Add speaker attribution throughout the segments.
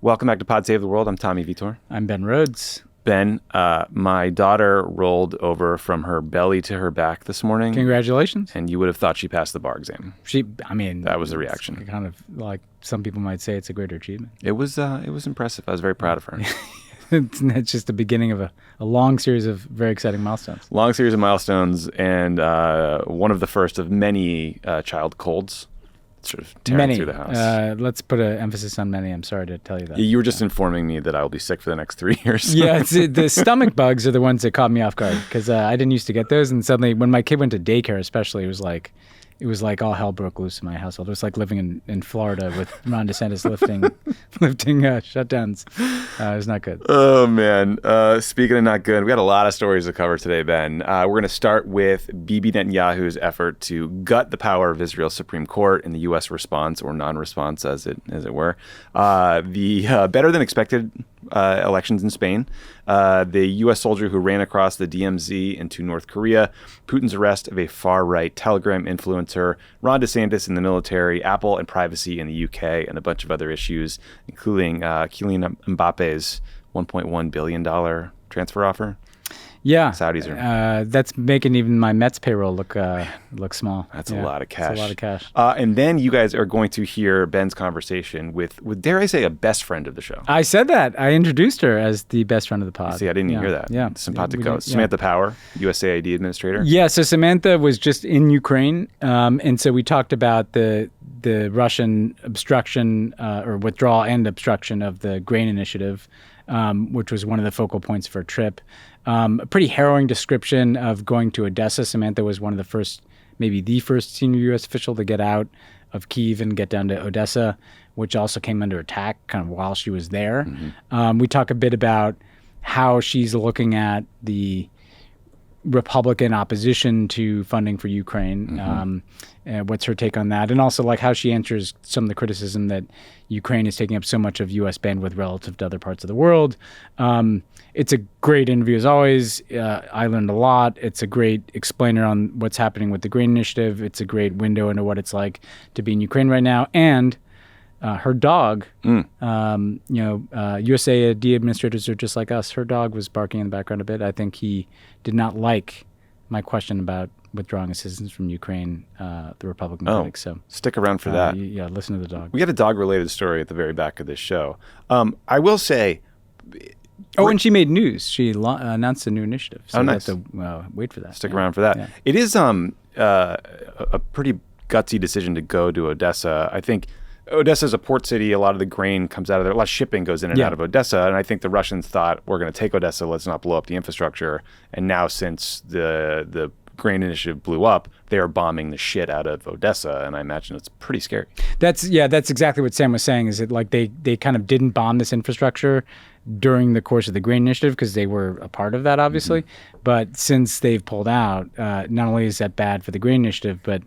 Speaker 1: Welcome back to Pod Save the World. I'm Tommy Vietor.
Speaker 2: I'm Ben Rhodes.
Speaker 1: Ben, my daughter rolled over from her belly to her back this morning.
Speaker 2: Congratulations.
Speaker 1: And you would have thought she passed the bar exam. That was the reaction.
Speaker 2: Kind of like some people might say it's a greater achievement.
Speaker 1: It was impressive. I was very proud of her.
Speaker 2: It's just the beginning of a long series of very exciting milestones.
Speaker 1: Long series of milestones, and one of the first of many child colds sort of tearing through the house.
Speaker 2: Let's put an emphasis on many. I'm sorry to tell you that.
Speaker 1: You were just informing me that I will be sick for the next 3 years.
Speaker 2: Yeah, the stomach bugs are the ones that caught me off guard because I didn't used to get those. And suddenly when my kid went to daycare especially, it was like all hell broke loose in my household. It was like living in Florida with Ron DeSantis lifting shutdowns. It was not good.
Speaker 1: Oh, man. Speaking of not good, we got a lot of stories to cover today, Ben. We're going to start with Bibi Netanyahu's effort to gut the power of Israel's Supreme Court in the U.S. response, or non-response, as it were. The better than expected elections in Spain, the U.S. soldier who ran across the DMZ into North Korea, Putin's arrest of a far-right Telegram influencer, Ron DeSantis in the military, Apple and privacy in the UK, and a bunch of other issues, including Kylian Mbappe's $1.1 billion transfer offer.
Speaker 2: Yeah,
Speaker 1: Saudis are.
Speaker 2: That's making even my Mets payroll look small.
Speaker 1: That's a lot of cash.
Speaker 2: That's a lot of cash.
Speaker 1: And then you guys are going to hear Ben's conversation with dare I say, a best friend of the show.
Speaker 2: I said that. I introduced her as the best friend of the pod.
Speaker 1: See, I didn't even hear that.
Speaker 2: Yeah.
Speaker 1: Simpatico. Samantha Power, USAID administrator.
Speaker 2: Yeah, so Samantha was just in Ukraine, and so we talked about the Russian obstruction or withdrawal and obstruction of the grain initiative, which was one of the focal points for a trip. A pretty harrowing description of going to Odessa. Samantha was one of the first, maybe the first senior U.S. official to get out of Kyiv and get down to Odessa, which also came under attack kind of while she was there. Mm-hmm. We talk a bit about how she's looking at the Republican opposition to funding for Ukraine. Mm-hmm. What's her take on that? And also like how she answers some of the criticism that Ukraine is taking up so much of U.S. bandwidth relative to other parts of the world. It's a great interview as always. I learned a lot. It's a great explainer on what's happening with the grain initiative. It's a great window into what it's like to be in Ukraine right now. And her dog, USAID administrators are just like us. Her dog was barking in the background a bit. I think he did not like my question about withdrawing assistance from Ukraine, the Republican critics. So
Speaker 1: stick around for that.
Speaker 2: Yeah, listen to the dog.
Speaker 1: We had a dog-related story at the very back of this show. I will say...
Speaker 2: and she made news. She announced a new initiative. So
Speaker 1: nice.
Speaker 2: We have to wait for that.
Speaker 1: Stick around for that. Yeah. It is a pretty gutsy decision to go to Odessa. I think Odessa is a port city. A lot of the grain comes out of there. A lot of shipping goes in and out of Odessa. And I think the Russians thought, we're going to take Odessa. Let's not blow up the infrastructure. And now since the grain initiative blew up, they are bombing the shit out of Odessa. And I imagine it's pretty scary.
Speaker 2: That's exactly what Sam was saying, is that like they kind of didn't bomb this infrastructure during the course of the grain initiative because they were a part of that, obviously. Mm-hmm. But since they've pulled out, not only is that bad for the grain initiative, but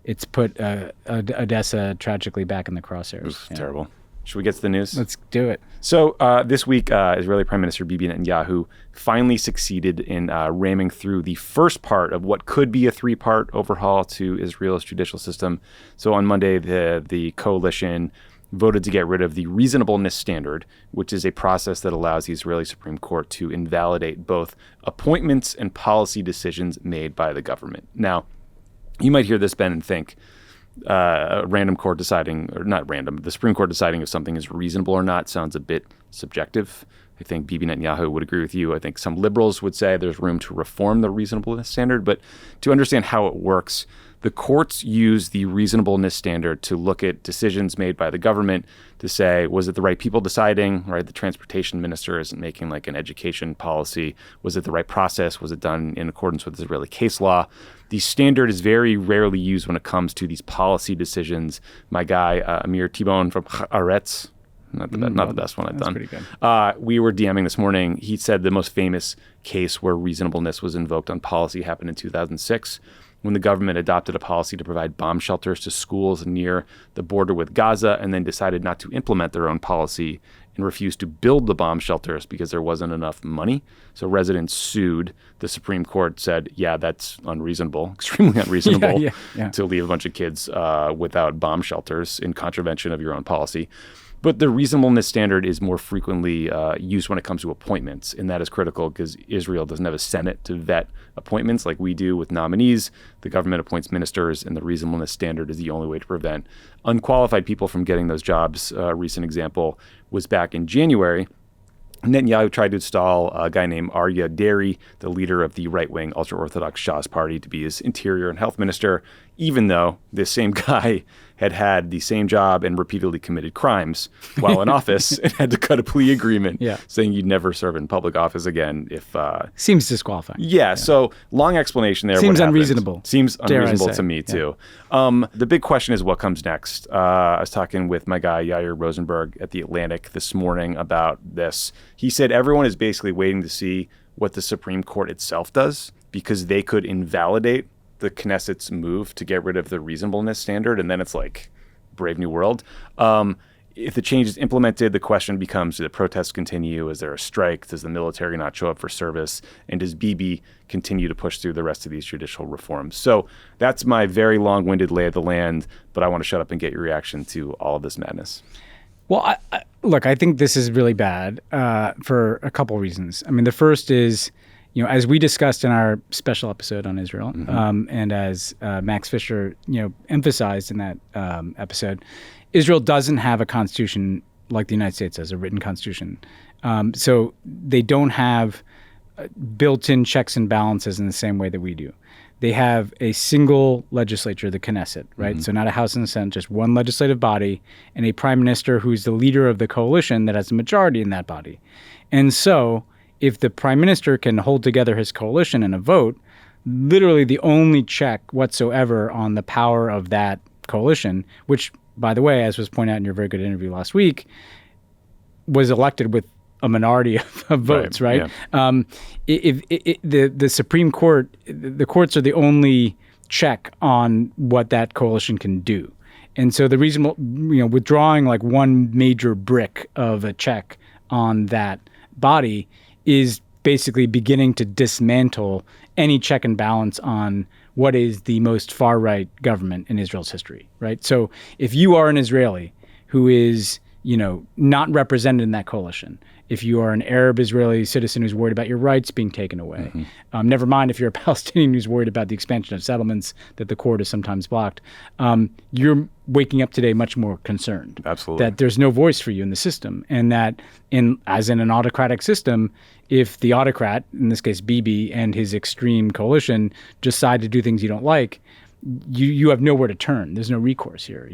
Speaker 2: it's put Odessa tragically back in the crosshairs.
Speaker 1: Oof, terrible. Should we get to the news?
Speaker 2: Let's do it.
Speaker 1: So this week, Israeli Prime Minister Bibi Netanyahu finally succeeded in ramming through the first part of what could be a 3-part overhaul to Israel's judicial system. So on Monday, the coalition voted to get rid of the reasonableness standard, which is a process that allows the Israeli Supreme Court to invalidate both appointments and policy decisions made by the government. Now, you might hear this, Ben, and think a random court deciding, or not random, the Supreme Court deciding if something is reasonable or not sounds a bit subjective. I think Bibi Netanyahu would agree with you. I think some liberals would say there's room to reform the reasonableness standard. But to understand how it works, the courts use the reasonableness standard to look at decisions made by the government to say, was it the right people deciding, right? The transportation minister isn't making like an education policy. Was it the right process? Was it done in accordance with Israeli case law? The standard is very rarely used when it comes to these policy decisions. My guy, Amir Tibon from Unrest, not the best one I've done.
Speaker 2: That's pretty good.
Speaker 1: We were DMing this morning. He said the most famous case where reasonableness was invoked on policy happened in 2006. When the government adopted a policy to provide bomb shelters to schools near the border with Gaza and then decided not to implement their own policy and refused to build the bomb shelters because there wasn't enough money. So residents sued. The Supreme Court said, yeah, that's unreasonable, extremely unreasonable to leave a bunch of kids without bomb shelters in contravention of your own policy. But the reasonableness standard is more frequently used when it comes to appointments, and that is critical because Israel doesn't have a Senate to vet appointments like we do with nominees. The government appoints ministers, and the reasonableness standard is the only way to prevent unqualified people from getting those jobs. A recent example was back in January. Netanyahu tried to install a guy named Aryeh Deri, the leader of the right-wing ultra-Orthodox Shas party, to be his interior and health minister, even though this same guy had the same job and repeatedly committed crimes while in office and had to cut a plea agreement saying you'd never serve in public office again if...
Speaker 2: Seems disqualifying.
Speaker 1: Yeah, so long explanation there.
Speaker 2: Seems unreasonable.
Speaker 1: Seems unreasonable to me, too. The big question is what comes next. I was talking with my guy, Yair Rosenberg, at The Atlantic this morning about this. He said everyone is basically waiting to see what the Supreme Court itself does because they could invalidate the Knesset's move to get rid of the reasonableness standard, and then it's like Brave New World. If the change is implemented, the question becomes, do the protests continue? Is there a strike? Does the military not show up for service? And does Bibi continue to push through the rest of these judicial reforms? So that's my very long-winded lay of the land, but I want to shut up and get your reaction to all of this madness.
Speaker 2: Well, look, I think this is really bad for a couple reasons. I mean, the first is, as we discussed in our special episode on Israel, and as Max Fisher, emphasized in that episode, Israel doesn't have a constitution like the United States has, a written constitution. So they don't have built-in checks and balances in the same way that we do. They have a single legislature, the Knesset, right? So not a House and a Senate, just one legislative body, and a prime minister who's the leader of the coalition that has a majority in that body. And so if the prime minister can hold together his coalition in a vote, literally the only check whatsoever on the power of that coalition, which, by the way, as was pointed out in your very good interview last week, was elected with a minority of votes, right? Yeah. The Supreme Court, the courts are the only check on what that coalition can do. And so the reason, withdrawing like one major brick of a check on that body is basically beginning to dismantle any check and balance on what is the most far-right government in Israel's history, right? So if you are an Israeli who is, not represented in that coalition, if you are an Arab Israeli citizen who's worried about your rights being taken away, never mind if you're a Palestinian who's worried about the expansion of settlements that the court has sometimes blocked, you're waking up today much more concerned.
Speaker 1: Absolutely.
Speaker 2: That there's no voice for you in the system, and that as in an autocratic system, if the autocrat, in this case Bibi and his extreme coalition, decide to do things you don't like, you have nowhere to turn. There's no recourse here,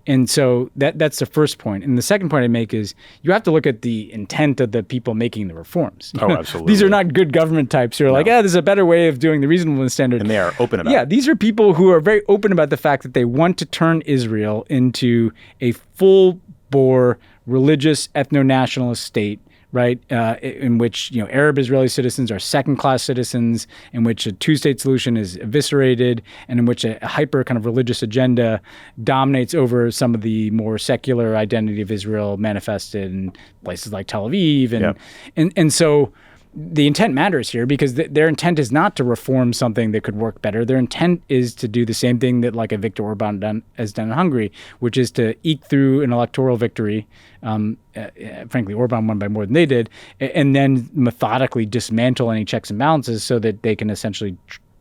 Speaker 2: And so that's the first point. And the second point I make is you have to look at the intent of the people making the reforms.
Speaker 1: Oh, absolutely.
Speaker 2: These are not good government types who are like, there's a better way of doing the reasonableness standard.
Speaker 1: And they are open about it.
Speaker 2: Yeah, these are people who are very open about the fact that they want to turn Israel into a full-bore religious ethno-nationalist state, right, in which Arab Israeli citizens are second-class citizens, in which a two-state solution is eviscerated, and in which a hyper kind of religious agenda dominates over some of the more secular identity of Israel manifested in places like Tel Aviv, and so the intent matters here because their intent is not to reform something that could work better. Their intent is to do the same thing that like a Viktor Orban has done in Hungary, which is to eke through an electoral victory. Frankly, Orban won by more than they did, and then methodically dismantle any checks and balances so that they can essentially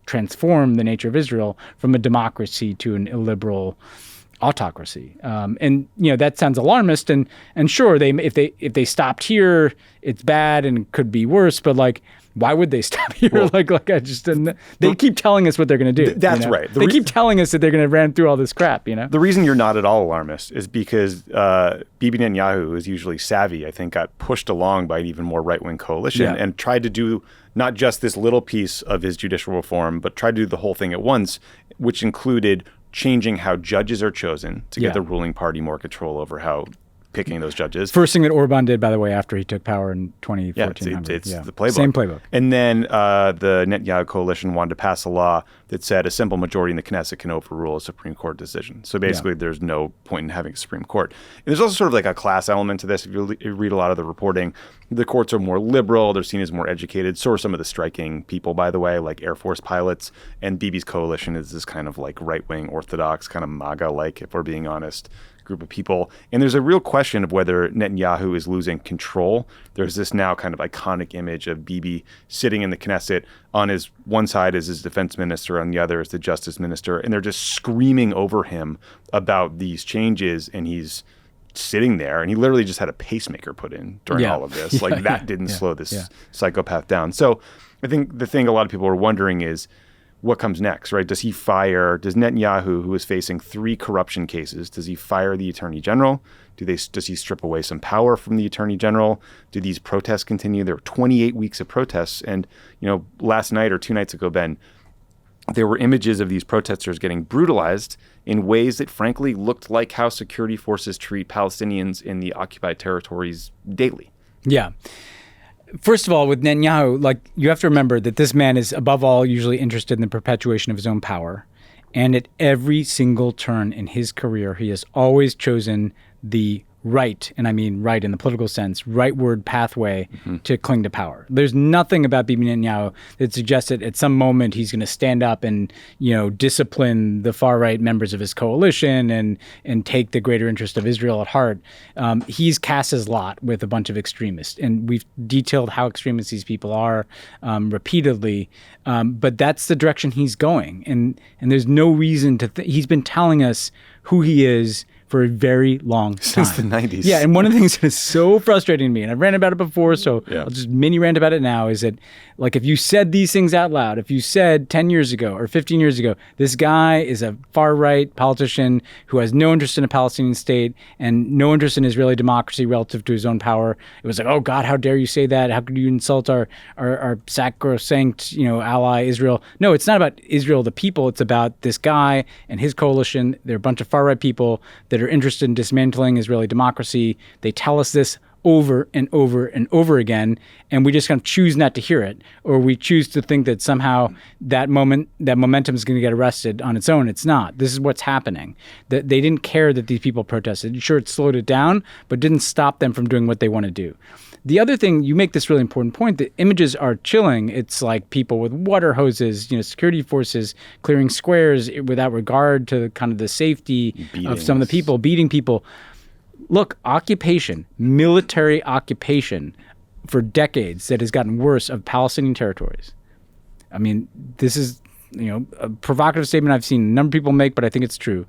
Speaker 2: transform the nature of Israel from a democracy to an illiberal autocracy. And that sounds alarmist, and sure, if they stopped here, it's bad and could be worse, but like, why would they stop here? Well, like I just didn't. They keep telling us what they're going to do.
Speaker 1: That's right.
Speaker 2: They keep telling us that they're going to ran through all this crap.
Speaker 1: The reason you're not at all alarmist is because Bibi Netanyahu, who is usually savvy, I think, got pushed along by an even more right-wing coalition and tried to do not just this little piece of his judicial reform, but tried to do the whole thing at once, which included changing how judges are chosen to get the ruling party more control over how picking those judges.
Speaker 2: First thing that Orban did, by the way, after he took power in 2014.
Speaker 1: Yeah, it's the playbook.
Speaker 2: Same playbook.
Speaker 1: And then the Netanyahu coalition wanted to pass a law that said a simple majority in the Knesset can overrule a Supreme Court decision. So basically, there's no point in having a Supreme Court. And there's also sort of like a class element to this. If you read a lot of the reporting, the courts are more liberal. They're seen as more educated. So are some of the striking people, by the way, like Air Force pilots. And Bibi's coalition is this kind of like right-wing Orthodox, kind of MAGA-like, if we're being honest, group of people. And there's a real question of whether Netanyahu is losing control. There's this now kind of iconic image of Bibi sitting in the Knesset. On his one side is his defense minister, on the other is the justice minister. And they're just screaming over him about these changes. And he's sitting there, and he literally just had a pacemaker put in during all of this. That didn't slow this psychopath down. So I think the thing a lot of people are wondering is what comes next, right? Does Netanyahu, who is facing 3 corruption cases, does he fire the attorney general? Does he strip away some power from the attorney general? Do these protests continue? There were 28 weeks of protests. And, last night or 2 nights ago, Ben, there were images of these protesters getting brutalized in ways that frankly looked like how security forces treat Palestinians in the occupied territories daily.
Speaker 2: Yeah. First of all, with Netanyahu, you have to remember that this man is above all usually interested in the perpetuation of his own power. And at every single turn in his career, he has always chosen the right, and I mean right in the political sense, rightward pathway to cling to power. There's nothing about Bibi Netanyahu that suggests that at some moment he's going to stand up and, discipline the far-right members of his coalition and take the greater interest of Israel at heart. He's cast his lot with a bunch of extremists, and we've detailed how extremist these people are repeatedly, but that's the direction he's going. And there's no reason to he's been telling us who he is for a very long time.
Speaker 1: Since the 90s.
Speaker 2: Yeah, and one of the things that is so frustrating to me, and I've ranted about it before, so I'll just mini rant about it now, is that if you said these things out loud, if you said 10 years ago or 15 years ago, this guy is a far-right politician who has no interest in a Palestinian state and no interest in Israeli democracy relative to his own power, it was oh God, how dare you say that? How could you insult our sacrosanct, ally Israel? No, it's not about Israel, the people. It's about this guy and his coalition. They're a bunch of far-right people that are interested in dismantling Israeli democracy. They tell us this over and over and over again, and we just kind of choose not to hear it, or we choose to think that somehow that momentum is going to get arrested on its own. It's not. This is what's happening. That they didn't care that these people protested. Sure, it slowed it down, but didn't stop them from doing what they want to do. The other thing, you make this really important point, the images are chilling. It's like people with water hoses, security forces clearing squares without regard to kind of the safety of some of the people, beating people. Look, military occupation for decades that has gotten worse of Palestinian territories. I mean, this is, a provocative statement I've seen a number of people make, but I think it's true.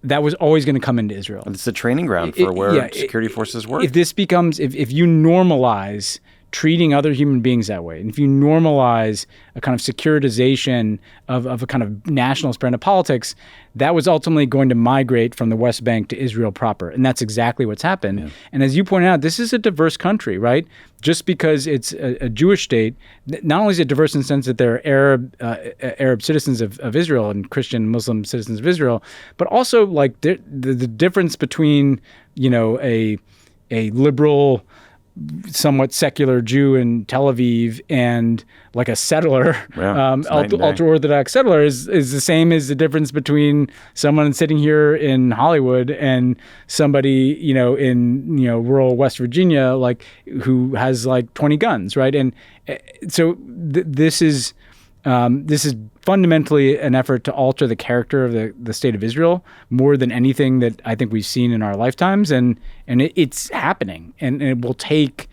Speaker 2: That was always going to come into Israel.
Speaker 1: It's a training ground for where security forces work.
Speaker 2: If this becomes, if you normalize treating other human beings that way, and if you normalize a kind of securitization of a kind of nationalist brand of politics, that was ultimately going to migrate from the West Bank to Israel proper. And that's exactly what's happened. Yeah. And as you pointed out, this is a diverse country, right? Just because it's a Jewish state, not only is it diverse in the sense that they're Arab citizens of Israel and Christian Muslim citizens of Israel, but also the difference between, a liberal, somewhat secular Jew in Tel Aviv and a settler, ultra-Orthodox settler is the same as the difference between someone sitting here in Hollywood and somebody, in, rural West Virginia, who has 20 guns, right? And so this is fundamentally an effort to alter the character of the state of Israel more than anything that I think we've seen in our lifetimes. And it's happening. And it will take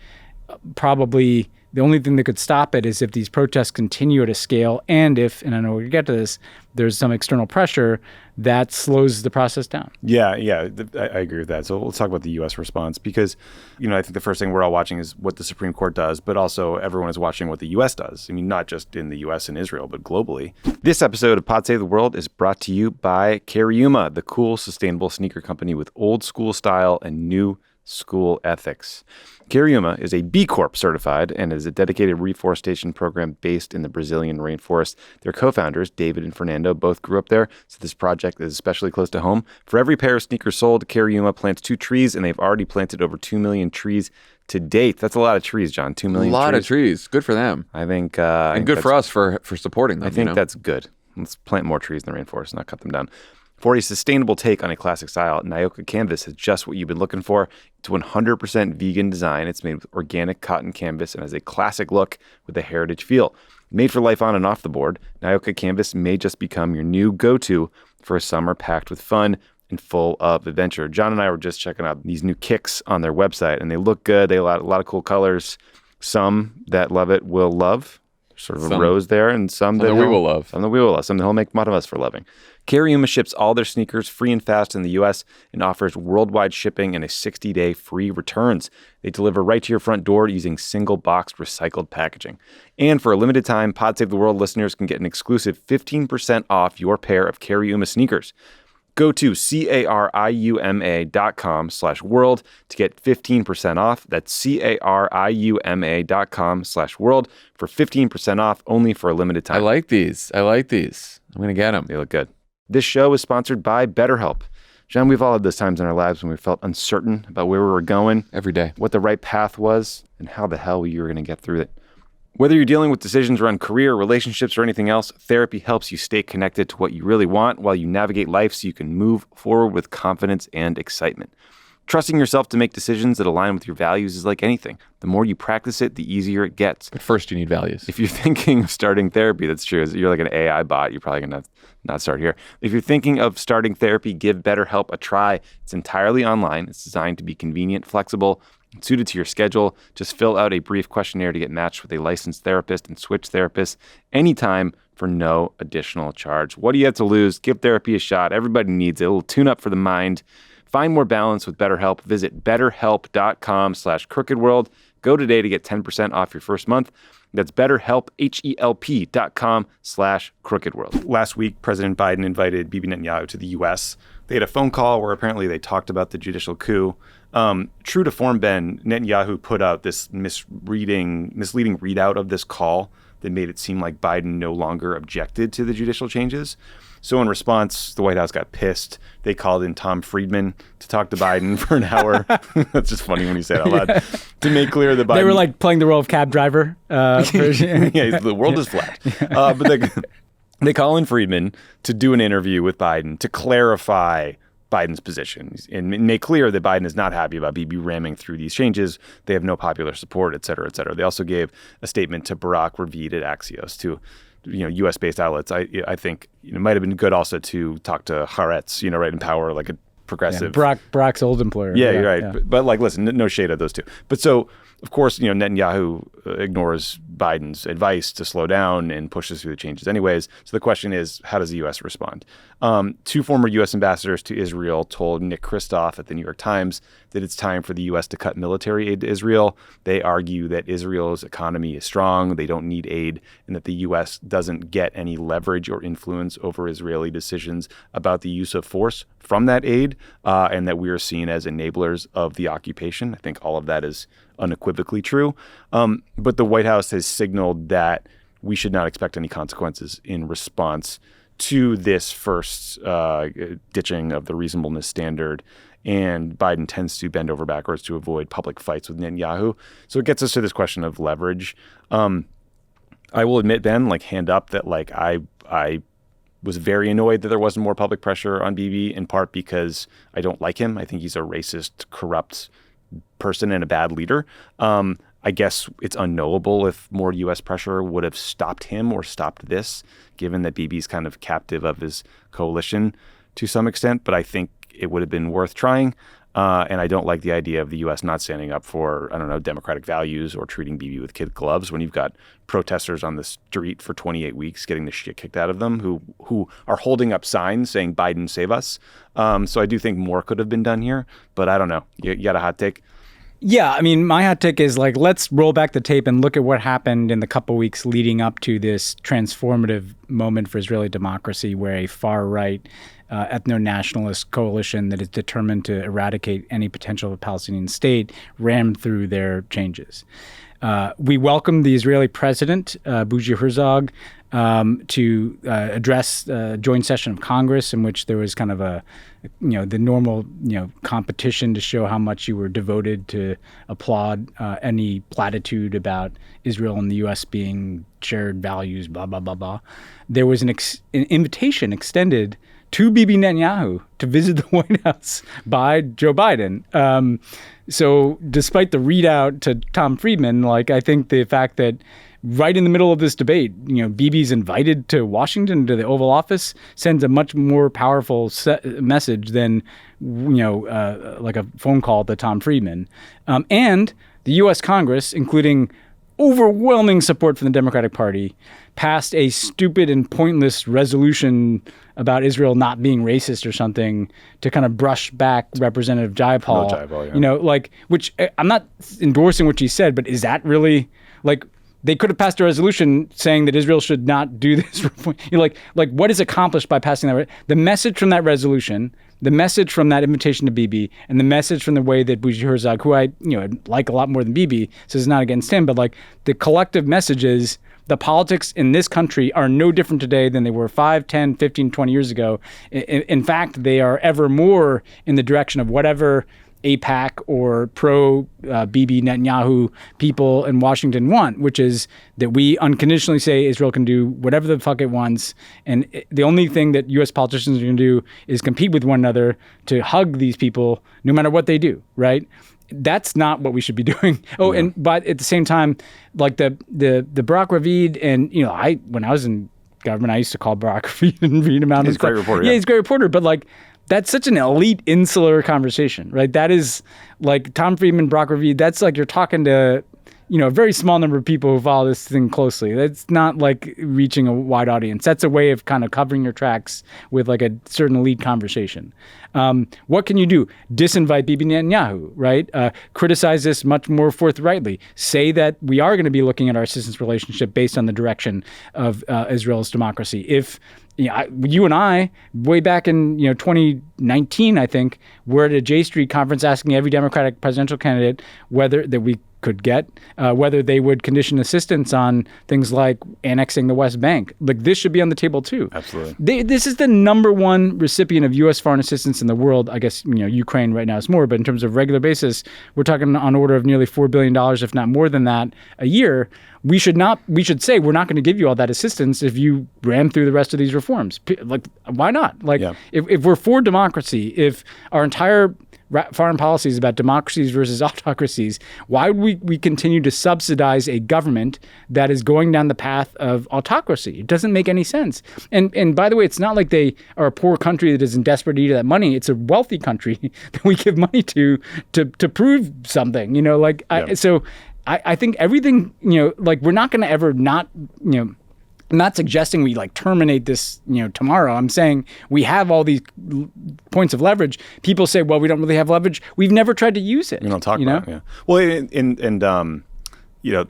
Speaker 2: probably the only thing that could stop it is if these protests continue at a scale and I know we'll get to this, there's some external pressure that slows the process down.
Speaker 1: Yeah, I agree with that. So let's talk about the U.S. response because, I think the first thing we're all watching is what the Supreme Court does, but also everyone is watching what the U.S. does. I mean, not just in the U.S. and Israel, but globally. This episode of Pod Save the World is brought to you by Cariuma, the cool, sustainable sneaker company with old school style and new school ethics. Cariuma is a B Corp certified and is a dedicated reforestation program based in the Brazilian rainforest. Their co-founders, David and Fernando, both grew up there, so this project is especially close to home. For every pair of sneakers sold, Cariuma plants 2 trees, and they've already planted over 2 million trees to date. That's a lot of trees, John. 2 million trees.
Speaker 3: A lot of trees. Good for them.
Speaker 1: I think...
Speaker 3: and good for us for supporting them.
Speaker 1: I think that's good. Let's plant more trees in the rainforest, not cut them down. For a sustainable take on a classic style, Nyoka Canvas has just what you've been looking for. It's 100% vegan design. It's made with organic cotton canvas and has a classic look with a heritage feel. Made for life on and off the board, Nyoka Canvas may just become your new go-to for a summer packed with fun and full of adventure. John and I were just checking out these new kicks on their website, and they look good. They have a lot of cool colors. Some that love it will love. Sort of a rose there, and some that
Speaker 3: we will love.
Speaker 1: Some that we will love. Some that he'll make fun of us for loving. Carry ships all their sneakers free and fast in the U.S. and offers worldwide shipping and a 60-day free returns. They deliver right to your front door using single-boxed recycled packaging. And for a limited time, Pod Save the World listeners can get an exclusive 15% off your pair of Carry sneakers. Go to cariuma.com/world to get 15% off. That's cariuma.com/world for 15% off only for a limited time.
Speaker 3: I like these. I'm going to get them.
Speaker 1: They look good. This show is sponsored by BetterHelp. John, we've all had those times in our lives when we felt uncertain about where we were going.
Speaker 3: Every day.
Speaker 1: What the right path was and how the hell you were going to get through it. Whether you're dealing with decisions around career, relationships, or anything else, therapy helps you stay connected to what you really want while you navigate life so you can move forward with confidence and excitement. Trusting yourself to make decisions that align with your values is like anything. The more you practice it, the easier it gets.
Speaker 3: But first, you need values.
Speaker 1: If you're thinking of starting therapy, that's true. You're like an AI bot. You're probably going to not start here. If you're thinking of starting therapy, give BetterHelp a try. It's entirely online. It's designed to be convenient, flexible, and suited to your schedule. Just fill out a brief questionnaire to get matched with a licensed therapist and switch therapists anytime for no additional charge. What do you have to lose? Give therapy a shot. Everybody needs it. A little tune-up for the mind. Find more balance with BetterHelp. Visit betterhelp.com/crookedworld. Go today to get 10% off your first month. That's BetterHelp, HELP.com/crookedworld. Last week, President Biden invited Bibi Netanyahu to the U.S. They had a phone call where apparently they talked about the judicial coup. True to form, Ben, Netanyahu put out this misleading readout of this call that made it seem like Biden no longer objected to the judicial changes. So in response, the White House got pissed. They called in Tom Friedman to talk to Biden for an hour. That's just funny when you say it out loud. To make clear that Biden...
Speaker 2: They were like playing the role of cab driver.
Speaker 1: Yeah, the world is flat. But they call in Friedman to do an interview with Biden to clarify Biden's position and make clear that Biden is not happy about Bibi ramming through these changes. They have no popular support, et cetera, et cetera. They also gave a statement to Barack Ravid at Axios, to U.S.-based outlets. I think it might have been good also to talk to Haaretz, right, in Power, like a progressive.
Speaker 2: Yeah, Barack's old employer.
Speaker 1: Yeah, you're right. Yeah. But listen, no shade of those two. But so, of course, Netanyahu ignores Biden's advice to slow down and pushes through the changes anyways. So the question is, how does the U.S. respond? Two former U.S. ambassadors to Israel told Nick Kristof at the New York Times that it's time for the U.S. to cut military aid to Israel. They argue that Israel's economy is strong, they don't need aid, and that the U.S. doesn't get any leverage or influence over Israeli decisions about the use of force from that aid, and that we are seen as enablers of the occupation. I think all of that is unequivocally true. But the White House has signaled that we should not expect any consequences in response to this first ditching of the reasonableness standard. And Biden tends to bend over backwards to avoid public fights with Netanyahu. So it gets us to this question of leverage. I will admit, Ben, hand up, that I was very annoyed that there wasn't more public pressure on Bibi, in part because I don't like him. I think he's a racist, corrupt person and a bad leader. I guess it's unknowable if more U.S. pressure would have stopped him or stopped this, given that Bibi's kind of captive of his coalition to some extent. But I think it would have been worth trying. And I don't like the idea of the U.S. not standing up for, democratic values or treating Bibi with kid gloves when you've got protesters on the street for 28 weeks getting the shit kicked out of them who are holding up signs saying, Biden, save us. So I do think more could have been done here. But I don't know. You got a hot take?
Speaker 2: Yeah, my hot take is let's roll back the tape and look at what happened in the couple weeks leading up to this transformative moment for Israeli democracy, where a far-right ethno-nationalist coalition that is determined to eradicate any potential of a Palestinian state rammed through their changes. We welcomed the Israeli president, Bougie Herzog, to address a joint session of Congress in which there was kind of the normal, competition to show how much you were devoted to applaud any platitude about Israel and the U.S. being shared values, blah, blah, blah, blah. There was an invitation extended to Bibi Netanyahu to visit the White House by Joe Biden. So despite the readout to Tom Friedman, I think the fact that right in the middle of this debate, Bibi's invited to Washington, to the Oval Office, sends a much more powerful message than, like a phone call to Tom Friedman. And the U.S. Congress, including overwhelming support from the Democratic Party, passed a stupid and pointless resolution about Israel not being racist or something to kind of brush back Representative Jayapal. Which I'm not endorsing what she said, but is that really they could have passed a resolution saying that Israel should not do this. What is accomplished by passing that? The message from that resolution, the message from that invitation to Bibi, and the message from the way that Bougie Herzog, who I like a lot more than Bibi, so it's not against him, but the collective message is the politics in this country are no different today than they were 5, 10, 15, 20 years ago. In fact, they are ever more in the direction of whatever AIPAC or pro-Bibi Netanyahu people in Washington want, which is that we unconditionally say Israel can do whatever the fuck it wants. And the only thing that U.S. politicians are going to do is compete with one another to hug these people no matter what they do, right? That's not what we should be doing. But at the same time, the Barak Ravid, and when I was in government, I used to call Barak Ravid and read him out.
Speaker 1: He's a great reporter.
Speaker 2: Yeah, he's a great reporter. But that's such an elite insular conversation, right? That is Tom Friedman, Barak Ravid. That's you're talking to a very small number of people who follow this thing closely. That's not reaching a wide audience. That's a way of kind of covering your tracks with a certain elite conversation. What can you do? Disinvite Bibi Netanyahu, right? Criticize this much more forthrightly. Say that we are going to be looking at our assistance relationship based on the direction of Israel's democracy. If you and I, way back in 2019, I think, were at a J Street conference asking every Democratic presidential candidate whether they would condition assistance on things like annexing the West Bank. This should be on the table too.
Speaker 1: Absolutely.
Speaker 2: This is the number one recipient of U.S. foreign assistance in the world. I guess Ukraine right now is more, but in terms of regular basis, we're talking on order of nearly $4 billion, if not more than that, a year. We should say we're not going to give you all that assistance if you ram through the rest of these reforms. Why not? If we're for democracy, if our entire foreign policy is about democracies versus autocracies, why would we continue to subsidize a government that is going down the path of autocracy? It doesn't make any sense. And by the way, it's not like they are a poor country that is in desperate need of that money. It's a wealthy country that we give money to prove something. So I think everything, we're not going to ever not, I'm not suggesting we terminate this, tomorrow. I'm saying we have all these points of leverage. People say, well, we don't really have leverage. We've never tried to use it.
Speaker 1: We don't talk about it. Yeah. Well,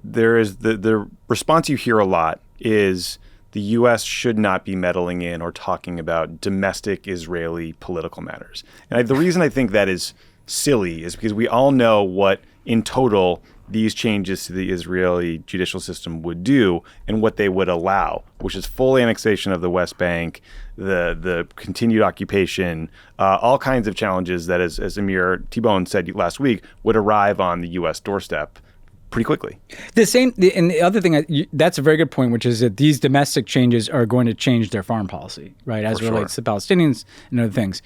Speaker 1: there is the response you hear a lot is the U.S. should not be meddling in or talking about domestic Israeli political matters. And the reason I think that is silly is because we all know what, in total, these changes to the Israeli judicial system would do and what they would allow, which is full annexation of the West Bank, the continued occupation, all kinds of challenges that, as Amir T-Bone said last week, would arrive on the U.S. doorstep pretty quickly. And the other thing, that's a very good point, which is that these domestic changes are going to change their foreign policy, right, as it relates to Palestinians and other things.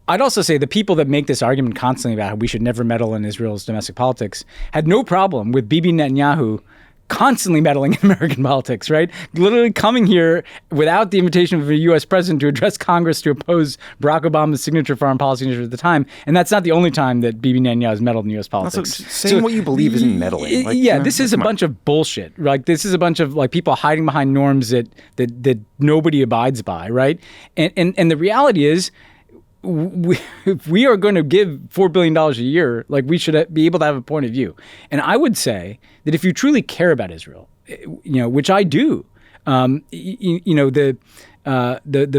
Speaker 1: I'd also say the people that make this argument constantly about how we should never meddle in Israel's domestic politics had no problem with Bibi Netanyahu constantly meddling in American politics, right? Literally coming here without the invitation of a U.S. president to address Congress to oppose Barack Obama's signature foreign policy initiative at the time. And that's not the only time that Bibi Netanyahu has meddled in U.S. politics. Also, saying what you believe isn't meddling.
Speaker 2: This is a bunch of bullshit. This is a bunch of people hiding behind norms that nobody abides by, right? And the reality is, if we are going to give $4 billion a year, we should be able to have a point of view. And I would say that if you truly care about Israel, which I do, the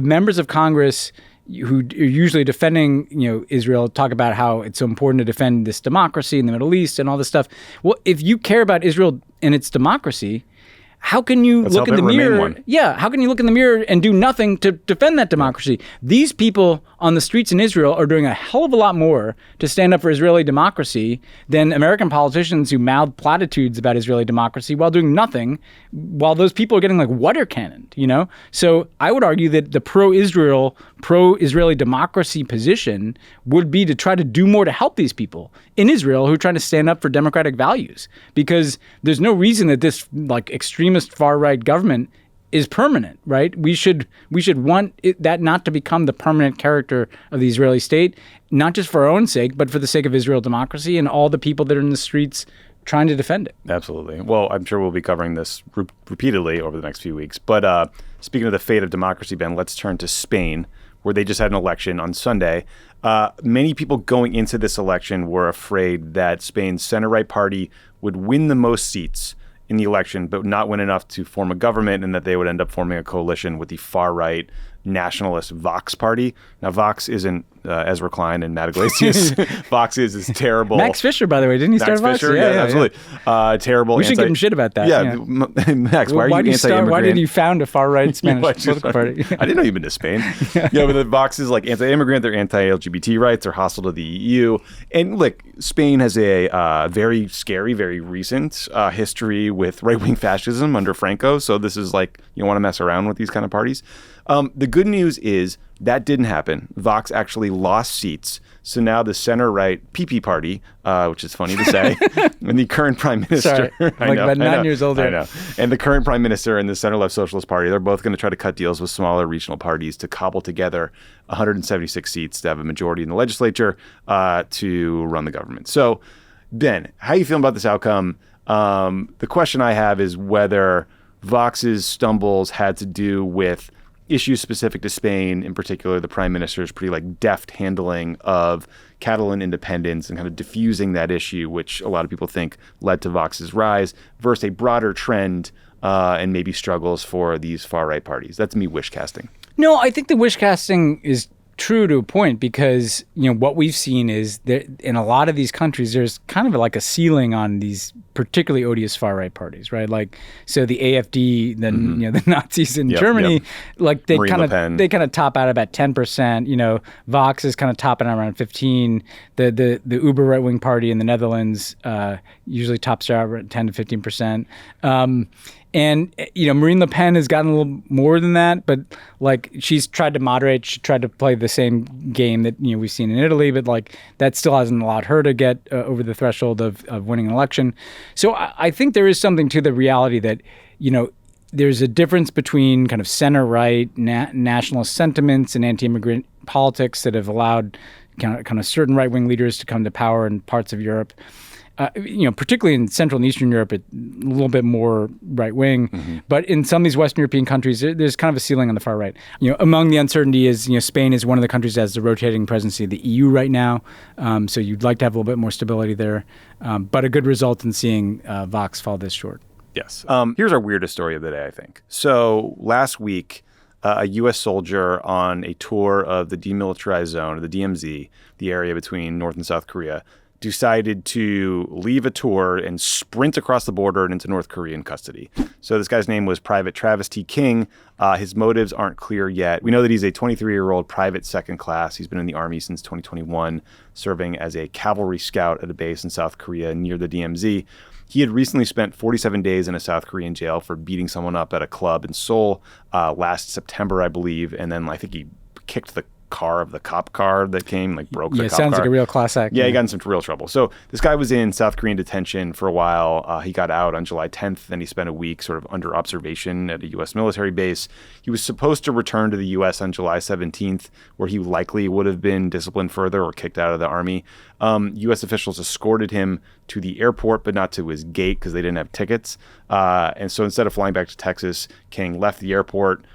Speaker 2: members of Congress who are usually defending, Israel talk about how it's so important to defend this democracy in the Middle East and all this stuff. Well, if you care about Israel and its democracy, how can you look in the mirror? Yeah, how can you look in the mirror and do nothing to defend that democracy? These people on the streets in Israel are doing a hell of a lot more to stand up for Israeli democracy than American politicians who mouth platitudes about Israeli democracy while doing nothing, while those people are getting water cannoned, So I would argue that the pro-Israeli democracy position would be to try to do more to help these people in Israel who are trying to stand up for democratic values, because there's no reason that this extreme extremist far-right government is permanent, right? We should want that not to become the permanent character of the Israeli state, not just for our own sake, but for the sake of Israel democracy and all the people that are in the streets trying to defend it.
Speaker 1: Absolutely. Well, I'm sure we'll be covering this repeatedly over the next few weeks. But speaking of the fate of democracy, Ben, let's turn to Spain, where they just had an election on Sunday. Many people going into this election were afraid that Spain's center-right party would win the most seats in the election, but not win enough to form a government, and that they would end up forming a coalition with the far-right nationalist Vox party. Now, Vox isn't Ezra Klein and Matt Iglesias. Vox is terrible.
Speaker 2: Max Fisher, by the way, didn't he start Vox?
Speaker 1: Fisher, yeah, absolutely. Terrible.
Speaker 2: We should give him shit about that.
Speaker 1: Yeah. Max, why are you anti-immigrant?
Speaker 2: Why did you found a far-right Spanish political party?
Speaker 1: I didn't know you've been to Spain. But the Vox is like anti-immigrant, they're anti-LGBT rights, they're hostile to the EU. And look, Spain has a very scary, very recent history with right-wing fascism under Franco. So this is like, you don't want to mess around with these kind of parties. The good news is that didn't happen. Vox actually lost seats. So now the center-right PP party, which is funny to say, and the current prime minister.
Speaker 2: Sorry, about 9 years older.
Speaker 1: I know. And the current prime minister and the center-left socialist party, they're both going to try to cut deals with smaller regional parties to cobble together 176 seats to have a majority in the legislature to run the government. So, Ben, how are you feeling about this outcome? The question I have is whether Vox's stumbles had to do with issues specific to Spain, in particular, the prime minister's pretty deft handling of Catalan independence and kind of diffusing that issue, which a lot of people think led to Vox's rise, versus a broader trend and maybe struggles for these far-right parties. That's me wish casting.
Speaker 2: No, I think the wish casting is true to a point, because what we've seen is that in a lot of these countries there's kind of like a ceiling on these particularly odious far right parties, right? So the AfD, the Nazis in Germany, they kind of top out about 10%. Vox is kind of topping out around 15%. The uber right wing party in the Netherlands usually tops out at 10 to 15%. And, Marine Le Pen has gotten a little more than that, but she's tried to moderate. She tried to play the same game that, we've seen in Italy, but that still hasn't allowed her to get over the threshold of winning an election. So I think there is something to the reality that, there's a difference between kind of center-right nationalist sentiments and anti-immigrant politics that have allowed kind of certain right-wing leaders to come to power in parts of Europe. Particularly in Central and Eastern Europe, a little bit more right-wing. But in some of these Western European countries, there's kind of a ceiling on the far right. Among the uncertainty is, Spain is one of the countries that has the rotating presidency of the EU right now. So you'd like to have a little bit more stability there. But a good result in seeing Vox fall this short.
Speaker 1: Yes. Here's our weirdest story of the day, I think. So last week, a U.S. soldier on a tour of the demilitarized zone, or the DMZ, the area between North and South Korea, decided to leave a tour and sprint across the border and into North Korean custody. So this guy's name was Private Travis T. King. His motives aren't clear yet. We know that he's a 23-year-old private second class. He's been in the Army since 2021, serving as a cavalry scout at a base in South Korea near the DMZ. He had recently spent 47 days in a South Korean jail for beating someone up at a club in Seoul last September, I believe. And then I think he kicked the car of the cop car that came, broke the cop car.
Speaker 2: Yeah, sounds like a real class act.
Speaker 1: Yeah, he got in some real trouble. So this guy was in South Korean detention for a while. He got out on July 10th, then he spent a week sort of under observation at a U.S. military base. He was supposed to return to the U.S. on July 17th, where he likely would have been disciplined further or kicked out of the Army. U.S. officials escorted him to the airport, but not to his gate because they didn't have tickets. And so instead of flying back to Texas, King left the airport,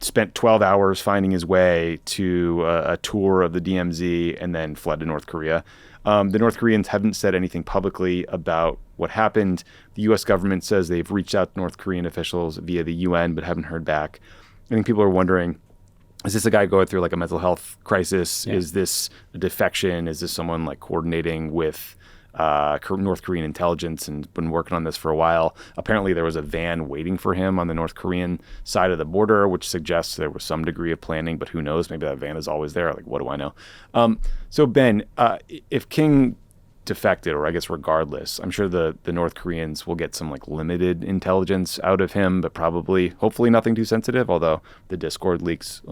Speaker 1: spent 12 hours finding his way to a tour of the DMZ, and then fled to North Korea. The North Koreans haven't said anything publicly about what happened. The U.S. government says they've reached out to North Korean officials via the UN, but haven't heard back. I think people are wondering, is this a guy going through a mental health crisis? Yeah. Is this a defection? Is this someone coordinating with North Korean intelligence and been working on this for a while? Apparently there was a van waiting for him on the North Korean side of the border, which suggests there was some degree of planning, but who knows? Maybe that van is always there. What do I know? So Ben, if King defected, or I guess regardless, I'm sure the North Koreans will get some limited intelligence out of him, but hopefully nothing too sensitive, although the Discord leaks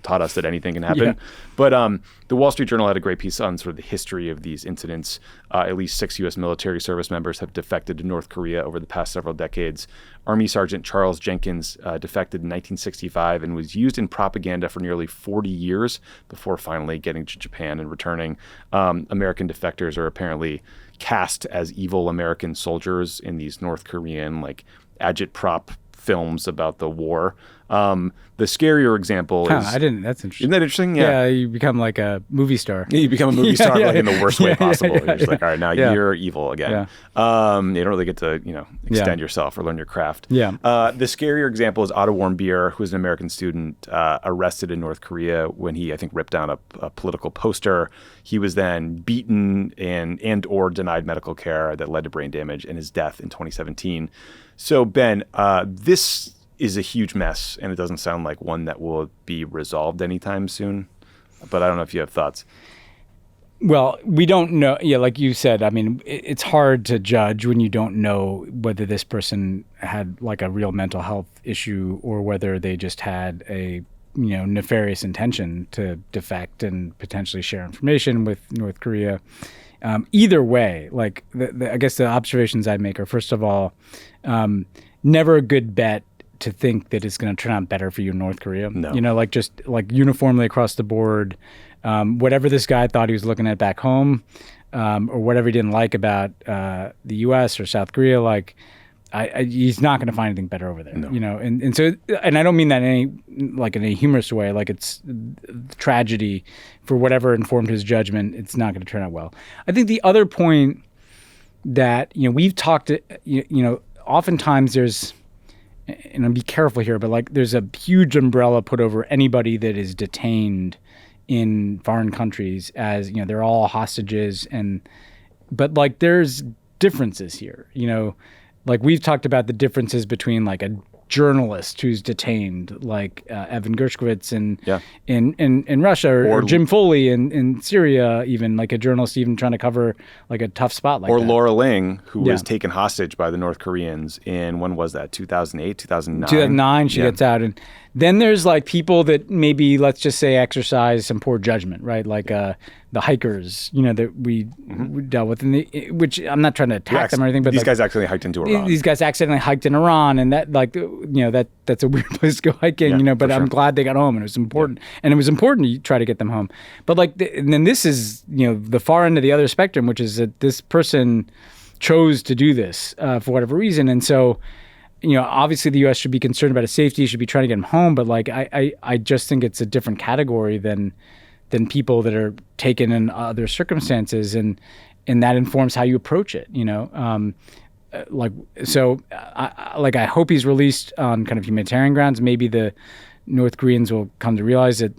Speaker 1: taught us that anything can happen.
Speaker 2: Yeah.
Speaker 1: But the Wall Street Journal had a great piece on sort of the history of these incidents. At least 6 U.S. military service members have defected to North Korea over the past several decades. Army Sergeant Charles Jenkins defected in 1965 and was used in propaganda for nearly 40 years before finally getting to Japan and returning. American defectors are apparently cast as evil American soldiers in these North Korean like agitprop films about the war. The scarier example is...
Speaker 2: That's interesting.
Speaker 1: Isn't that interesting?
Speaker 2: Yeah, you become like a movie star.
Speaker 1: You become a movie star like in the worst way possible.
Speaker 2: Yeah,
Speaker 1: You're just like, all right, now you're evil again.
Speaker 2: Yeah.
Speaker 1: You don't really get to, extend yourself or learn your craft.
Speaker 2: Yeah.
Speaker 1: The scarier example is Otto Warmbier, who was an American student arrested in North Korea when he, I think, ripped down a political poster. He was then beaten and or denied medical care that led to brain damage and his death in 2017. So, Ben, this is a huge mess, and it doesn't sound like one that will be resolved anytime soon. But I don't know if you have thoughts.
Speaker 2: Well, we don't know. Yeah, like you said, I mean, it's hard to judge when you don't know whether this person had like a real mental health issue or whether they just had a nefarious intention to defect and potentially share information with North Korea. Either way, like I guess the observations I'd make are, first of all, never a good bet to think that it's going to turn out better for you in North Korea.
Speaker 1: No.
Speaker 2: Just uniformly across the board, whatever this guy thought he was looking at back home, or whatever he didn't like about the U.S. or South Korea, he's not going to find anything better over there.
Speaker 1: No.
Speaker 2: And so I don't mean that in a humorous way. Like, it's tragedy for whatever informed his judgment. It's not going to turn out well. I think the other point that we've talked, oftentimes there's, and I'll be careful here, but there's a huge umbrella put over anybody that is detained in foreign countries as, they're all hostages. But there's differences here, we've talked about the differences between a journalist who's detained, like Evan Gershkovich in Russia, or Jim Foley in Syria, even like a journalist even trying to cover a tough spot like that.
Speaker 1: Or Laura Ling, who was taken hostage by the North Koreans in, when was that, 2008, 2009?
Speaker 2: 2009, she gets out. And then there's people that maybe, let's just say, exercise some poor judgment, right? The hikers, that we dealt with, which I'm not trying to attack them or anything, but
Speaker 1: these guys accidentally hiked into Iran.
Speaker 2: These guys accidentally hiked in Iran, and that that's a weird place to go hiking, but I'm glad they got home, and it was important. And it was important to try to get them home. But and then this is, the far end of the other spectrum, which is that this person chose to do this for whatever reason. And so, obviously the U.S. should be concerned about his safety, should be trying to get him home. But I just think it's a different category than people that are taken in other circumstances, and that informs how you approach it. So I hope he's released on kind of humanitarian grounds. Maybe the North Koreans will come to realize that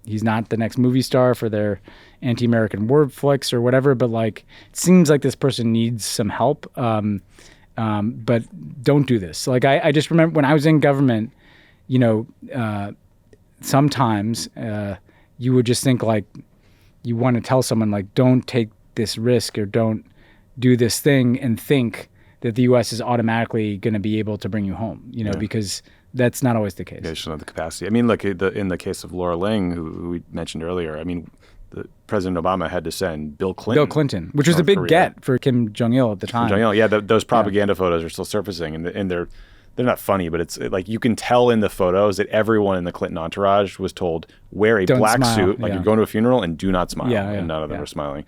Speaker 2: he's not the next movie star for their anti-American war flicks or whatever. But it seems like this person needs some help. But don't do this. I just remember when I was in government, sometimes you would just think you want to tell someone don't take this risk or don't do this thing and think that the U.S. is automatically going to be able to bring you home, because that's not always the case.
Speaker 1: Yeah, you should have the capacity. I mean, look, in the case of Laura Ling, who we mentioned earlier, I mean, President Obama had to send Bill Clinton,
Speaker 2: which was a big get for Kim Jong-il at the time.
Speaker 1: Kim Jong-il, yeah, those propaganda photos are still surfacing, and they're not funny, but it's you can tell in the photos that everyone in the Clinton entourage was told, wear a black suit, you're going to a funeral, and do not smile. And none of them were smiling.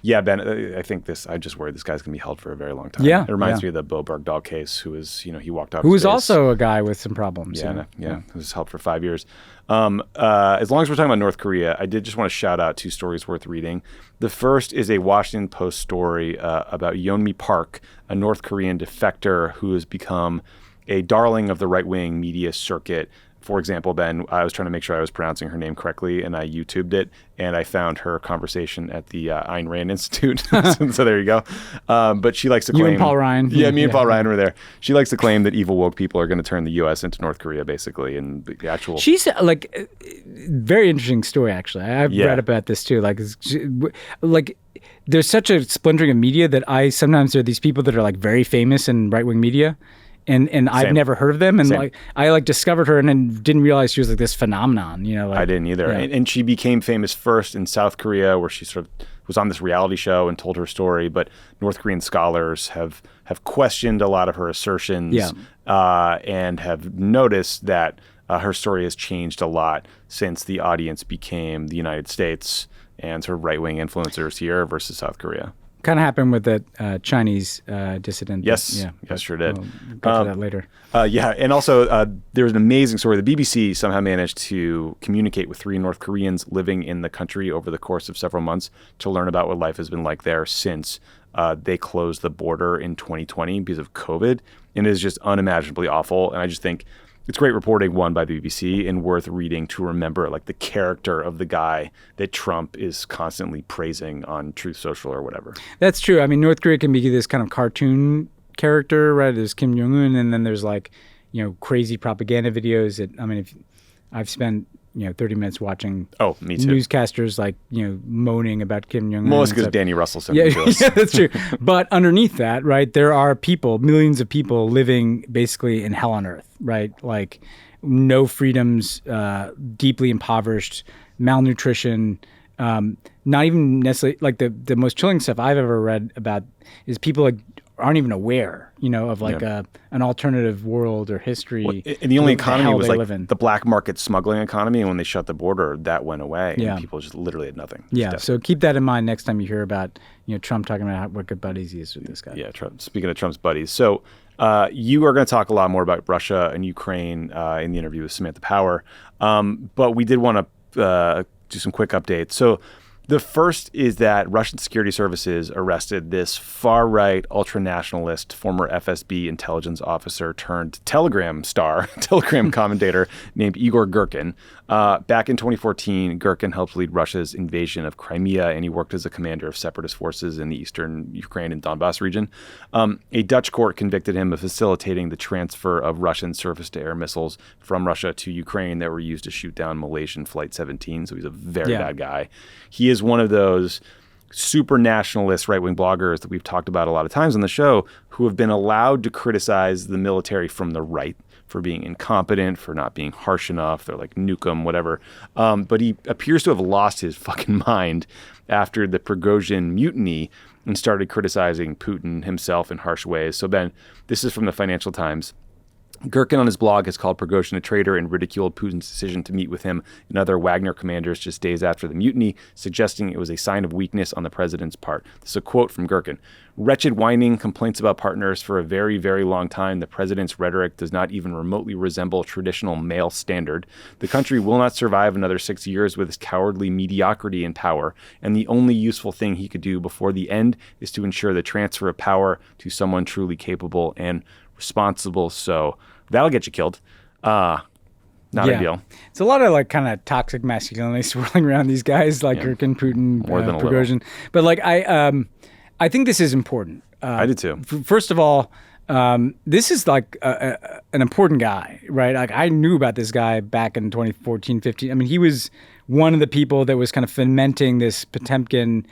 Speaker 1: Yeah, Ben, I think I just worry this guy's going to be held for a very long time.
Speaker 2: Yeah.
Speaker 1: It reminds me of the Bo Bergdahl case, who was, he walked off
Speaker 2: Who was
Speaker 1: space.
Speaker 2: also a guy with some problems.
Speaker 1: Yeah, who was held for 5 years. As long as we're talking about North Korea, I did just want to shout out 2 stories worth reading. The first is a Washington Post story about Yeonmi Park, a North Korean defector who has become a darling of the right-wing media circuit. For example, Ben, I was trying to make sure I was pronouncing her name correctly, and I YouTubed it, and I found her conversation at the Ayn Rand Institute. So there you go. But she likes to claim...
Speaker 2: You and Paul Ryan.
Speaker 1: Yeah, me and Paul Ryan were there. She likes to claim that evil woke people are going to turn the U.S. into North Korea, basically, and the actual...
Speaker 2: She's, very interesting story, actually. I've read about this, too. There's such a splintering of media that sometimes there are these people that are, very famous in right-wing media, and I've
Speaker 1: Same.
Speaker 2: never heard of them, and
Speaker 1: Same.
Speaker 2: like I like discovered her and then didn't realize she was like this phenomenon, you know. Like,
Speaker 1: I didn't either.
Speaker 2: Yeah.
Speaker 1: And she became famous first in South Korea, where she sort of was on this reality show and told her story. But North Korean scholars have questioned a lot of her assertions,
Speaker 2: Yeah.
Speaker 1: And have noticed that her story has changed a lot since the audience became the United States and sort of right-wing influencers here versus South Korea.
Speaker 2: Kind of happened with that Chinese dissident.
Speaker 1: Yes,
Speaker 2: Yeah.
Speaker 1: yes, sure did.
Speaker 2: We'll get to that later.
Speaker 1: Yeah, and also there was an amazing story. The BBC somehow managed to communicate with 3 North Koreans living in the country over the course of several months to learn about what life has been like there since they closed the border in 2020 because of COVID. And it is just unimaginably awful. And I just think it's great reporting, one, by the BBC, and worth reading to remember like the character of the guy that Trump is constantly praising on Truth Social or whatever.
Speaker 2: That's true. I mean, North Korea can be this kind of cartoon character, right? There's Kim Jong-un, and then there's like, you know, crazy propaganda videos that, I mean, if I've spent, 30 minutes watching
Speaker 1: Me too.
Speaker 2: newscasters like, moaning about Kim Jong-un.
Speaker 1: Well, it's
Speaker 2: and
Speaker 1: because
Speaker 2: stuff.
Speaker 1: Danny Russell sent
Speaker 2: Yeah,
Speaker 1: it to us.
Speaker 2: yeah, that's true. But underneath that, right, there are people, millions of people living basically in hell on earth, right? Like no freedoms, deeply impoverished, malnutrition, not even necessarily like the most chilling stuff I've ever read about is people like aren't even aware, of like an alternative world or history.
Speaker 1: Well, and the only economy was like
Speaker 2: live in.
Speaker 1: the black market smuggling economy. And when they shut the border, that went away.
Speaker 2: Yeah.
Speaker 1: And people just literally had nothing.
Speaker 2: Yeah. So keep that in mind next time you hear about, Trump talking about what good buddies he is with this guy.
Speaker 1: Yeah. Trump, speaking of Trump's buddies. So you are going to talk a lot more about Russia and Ukraine in the interview with Samantha Power. But we did want to do some quick updates. So the first is that Russian security services arrested this far-right, ultra-nationalist, former FSB intelligence officer turned Telegram star, Telegram commentator named Igor Girkin. Back in 2014, Girkin helped lead Russia's invasion of Crimea, and he worked as a commander of separatist forces in the eastern Ukraine and Donbass region. A Dutch court convicted him of facilitating the transfer of Russian surface-to-air missiles from Russia to Ukraine that were used to shoot down Malaysian Flight 17, so he's a very bad guy. He is one of those super nationalist right-wing bloggers that we've talked about a lot of times on the show who have been allowed to criticize the military from the right for being incompetent, for not being harsh enough. They're like, nuke 'em, whatever. But he appears to have lost his fucking mind after the Prigozhin mutiny and started criticizing Putin himself in harsh ways. So Ben, this is from the Financial Times. Girkin on his blog has called Prigozhin a traitor and ridiculed Putin's decision to meet with him and other Wagner commanders just days after the mutiny, suggesting it was a sign of weakness on the president's part. This is a quote from Girkin. Wretched whining complaints about partners for a very, very long time. The president's rhetoric does not even remotely resemble traditional male standard. The country will not survive another 6 years with his cowardly mediocrity in power, and the only useful thing he could do before the end is to ensure the transfer of power to someone truly capable and responsible. So that'll get you killed. Not ideal.
Speaker 2: It's a lot of like kind of toxic masculinity swirling around these guys like Girkin, Putin,
Speaker 1: More than a
Speaker 2: Prigozhin. But like I think this is important.
Speaker 1: I did too.
Speaker 2: First of all, this is like an important guy, right? Like I knew about this guy back in 2014, 15. I mean, he was one of the people that was kind of fomenting this Potemkin,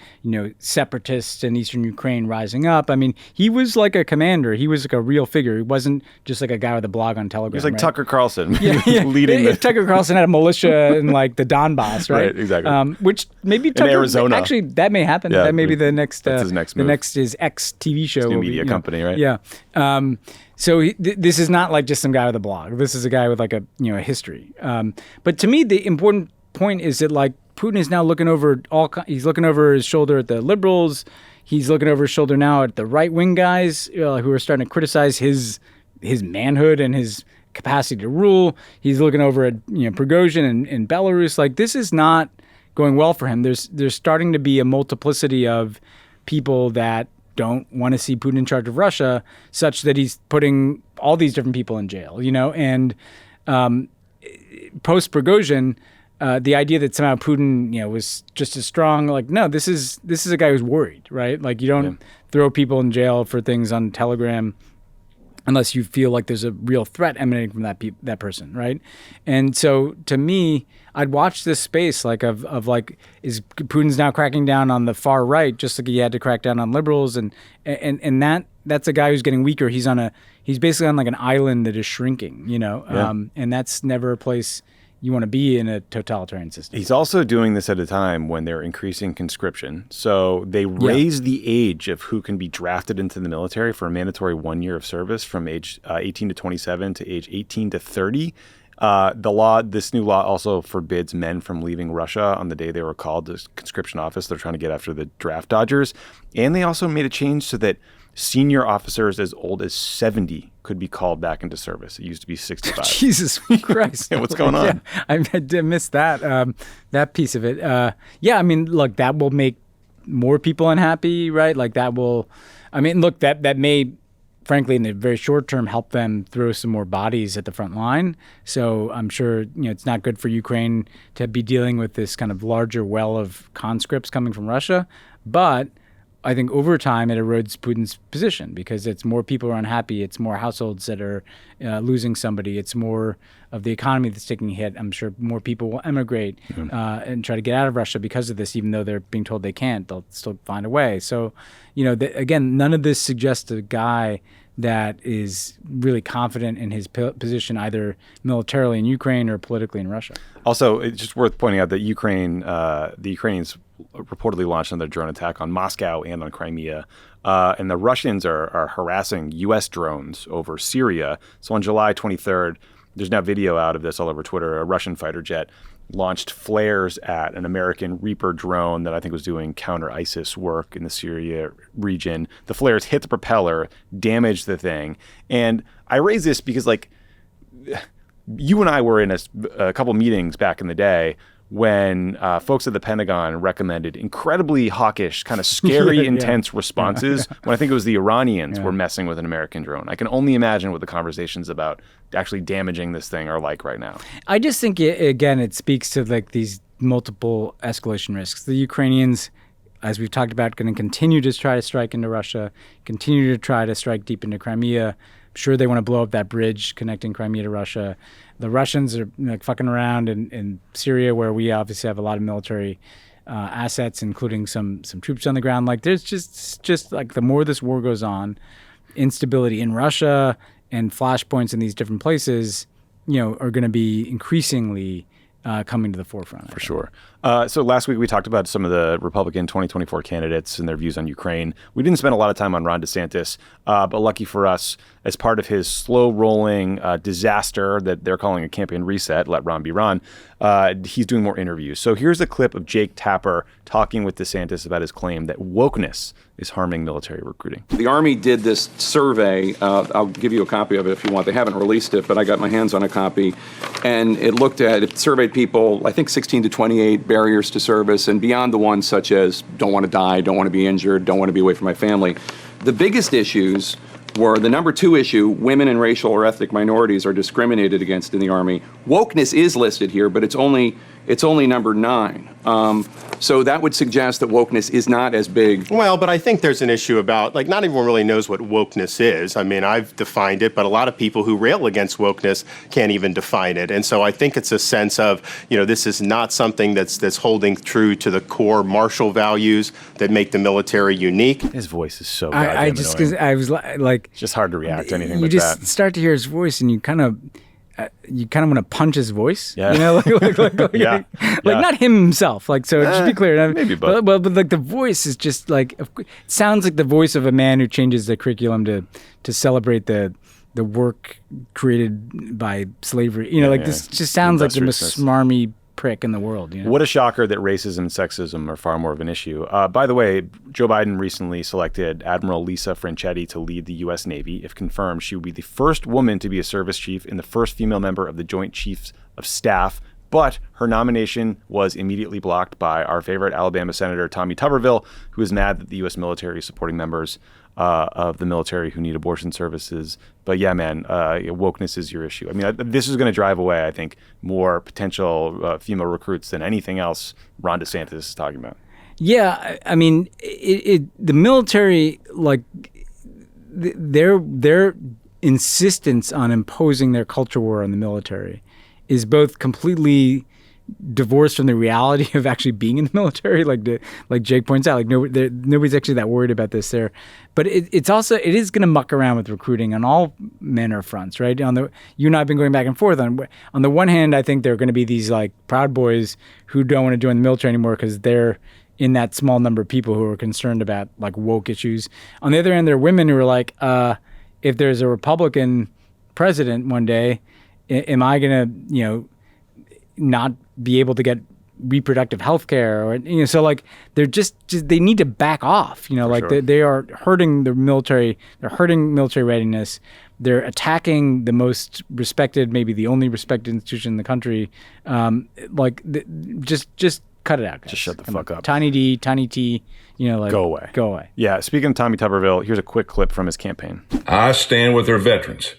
Speaker 2: separatists in eastern Ukraine rising up. I mean, he was like a commander. He was like a real figure. He wasn't just like a guy with a blog on Telegram.
Speaker 1: He was like
Speaker 2: right?
Speaker 1: Tucker Carlson
Speaker 2: leading.
Speaker 1: the
Speaker 2: Tucker Carlson had a militia in like the Donbass, right?
Speaker 1: Right, exactly.
Speaker 2: Which maybe Tucker,
Speaker 1: Arizona.
Speaker 2: Actually, that may happen.
Speaker 1: Yeah,
Speaker 2: that may be the next.
Speaker 1: that's his next
Speaker 2: the
Speaker 1: move.
Speaker 2: next is X TV show.
Speaker 1: new
Speaker 2: will be,
Speaker 1: media company, right?
Speaker 2: Yeah. So this is not like just some guy with a blog. This is a guy with like a history. But to me, the important point is that like Putin is now looking over he's looking over his shoulder at the liberals. He's looking over his shoulder now at the right wing guys who are starting to criticize his manhood and his capacity to rule. He's looking over at Prigozhin and Belarus. Like this is not going well for him. There's starting to be a multiplicity of people that don't want to see Putin in charge of Russia, such that he's putting all these different people in jail. And post Prigozhin. The idea that somehow Putin, was just as strong, like, no, this is a guy who's worried, right? Like, you don't throw people in jail for things on Telegram. unless you feel like there's a real threat emanating from that person, right? And so, to me, I'd watch this space like of like, is Putin's now cracking down on the far right, just like he had to crack down on liberals, and that's a guy who's getting weaker. He's basically on like an island that is shrinking, and that's never a place you want to be in a totalitarian system.
Speaker 1: He's also doing this at a time when they're increasing conscription. So they raise the age of who can be drafted into the military for a mandatory 1 year of service from age 18 to 27 to age 18 to 30. This new law also forbids men from leaving Russia on the day they were called to conscription office. They're trying to get after the draft dodgers. And they also made a change so that senior officers as old as 70 could be called back into service. It used to be 65.
Speaker 2: Jesus Christ.
Speaker 1: What's going on?
Speaker 2: Yeah, I did miss that piece of it. I mean, look, that will make more people unhappy, right? Like that may, frankly, in the very short term, help them throw some more bodies at the front line. So I'm sure, it's not good for Ukraine to be dealing with this kind of larger well of conscripts coming from Russia. But I think over time it erodes Putin's position because it's more people are unhappy. It's more households that are losing somebody. It's more of the economy that's taking a hit. I'm sure more people will emigrate and try to get out of Russia because of this, even though they're being told they can't. They'll still find a way. So, again, none of this suggests a guy that is really confident in his position, either militarily in Ukraine or politically in Russia.
Speaker 1: Also, it's just worth pointing out that the Ukrainians reportedly launched another drone attack on Moscow and on Crimea. And the Russians are harassing U.S. drones over Syria. So on July 23rd, there's now video out of this all over Twitter. A Russian fighter jet launched flares at an American Reaper drone that I think was doing counter-ISIS work in the Syria region. The flares hit the propeller, damaged the thing. And I raise this because, you and I were in a couple meetings back in the day when folks at the Pentagon recommended incredibly hawkish, kind of scary, intense responses when I think it was the Iranians were messing with an American drone. I can only imagine what the conversations about actually damaging this thing are like right now.
Speaker 2: I just think, it speaks to these multiple escalation risks. The Ukrainians, as we've talked about, going to continue to try to strike into Russia, continue to try to strike deep into Crimea. I'm sure they want to blow up that bridge connecting Crimea to Russia. The Russians are fucking around in Syria, where we obviously have a lot of military assets, including some troops on the ground. There's just the more this war goes on, instability in Russia and flashpoints in these different places, are going to be increasingly coming to the forefront.
Speaker 1: For sure. So last week we talked about some of the Republican 2024 candidates and their views on Ukraine. We didn't spend a lot of time on Ron DeSantis, but lucky for us, as part of his slow-rolling disaster that they're calling a campaign reset, let Ron be Ron, he's doing more interviews. So here's a clip of Jake Tapper talking with DeSantis about his claim that wokeness is harming military recruiting.
Speaker 4: The Army did this survey. I'll give you a copy of it if you want. They haven't released it, but I got my hands on a copy. And it surveyed people, I think 16 to 28, barriers to service, and beyond the ones such as don't want to die, don't want to be injured, don't want to be away from my family. The biggest issues were the number 2 issue, women and racial or ethnic minorities are discriminated against in the Army. Wokeness is listed here, but it's only number 9. So that would suggest that wokeness is not as big.
Speaker 5: Well, but I think there's an issue about, not everyone really knows what wokeness is. I mean, I've defined it, but a lot of people who rail against wokeness can't even define it. And so I think it's a sense of, this is not something that's holding true to the core martial values that make the military unique.
Speaker 1: His voice is so
Speaker 2: I was like,
Speaker 1: it's just hard to react to anything
Speaker 2: like that. You just start to hear his voice and you kind of want to punch his voice, not him himself. So just be clear,
Speaker 1: maybe, but
Speaker 2: the voice is just it sounds like the voice of a man who changes the curriculum to celebrate the work created by slavery. This just sounds like the most smarmy prick in the world.
Speaker 1: What a shocker that racism and sexism are far more of an issue. By the way, Joe Biden recently selected Admiral Lisa Franchetti to lead the U.S. Navy. If confirmed, she would be the first woman to be a service chief and the first female member of the Joint Chiefs of Staff. But her nomination was immediately blocked by our favorite Alabama Senator Tommy Tuberville, who is mad that the U.S. military is supporting members of the military who need abortion services. But yeah, man, wokeness is your issue. I mean, this is going to drive away, I think, more potential female recruits than anything else Ron DeSantis is talking about.
Speaker 2: Yeah, I mean, the military, they're insistence on imposing their culture war on the military is both completely divorced from the reality of actually being in the military, like Jake points out, like nobody's actually that worried about this there. But it is going to muck around with recruiting on all manner of fronts, right? You and I have been going back and forth on the one hand, I think there are going to be these like Proud Boys who don't want to join the military anymore because they're in that small number of people who are concerned about like woke issues. On the other hand, there are women who are like, if there's a Republican president one day, am I going to, not be able to get reproductive health care? Or, so like they're just they need to back off,
Speaker 1: sure.
Speaker 2: they are hurting the military. They're hurting military readiness. They're attacking the most respected, maybe the only respected institution in the country. Just cut it out, guys.
Speaker 1: Just shut the fuck up.
Speaker 2: Tiny D, tiny T,
Speaker 1: go away.
Speaker 2: Go away.
Speaker 1: Yeah, speaking of Tommy Tuberville, here's a quick clip from his campaign.
Speaker 6: I stand with our veterans,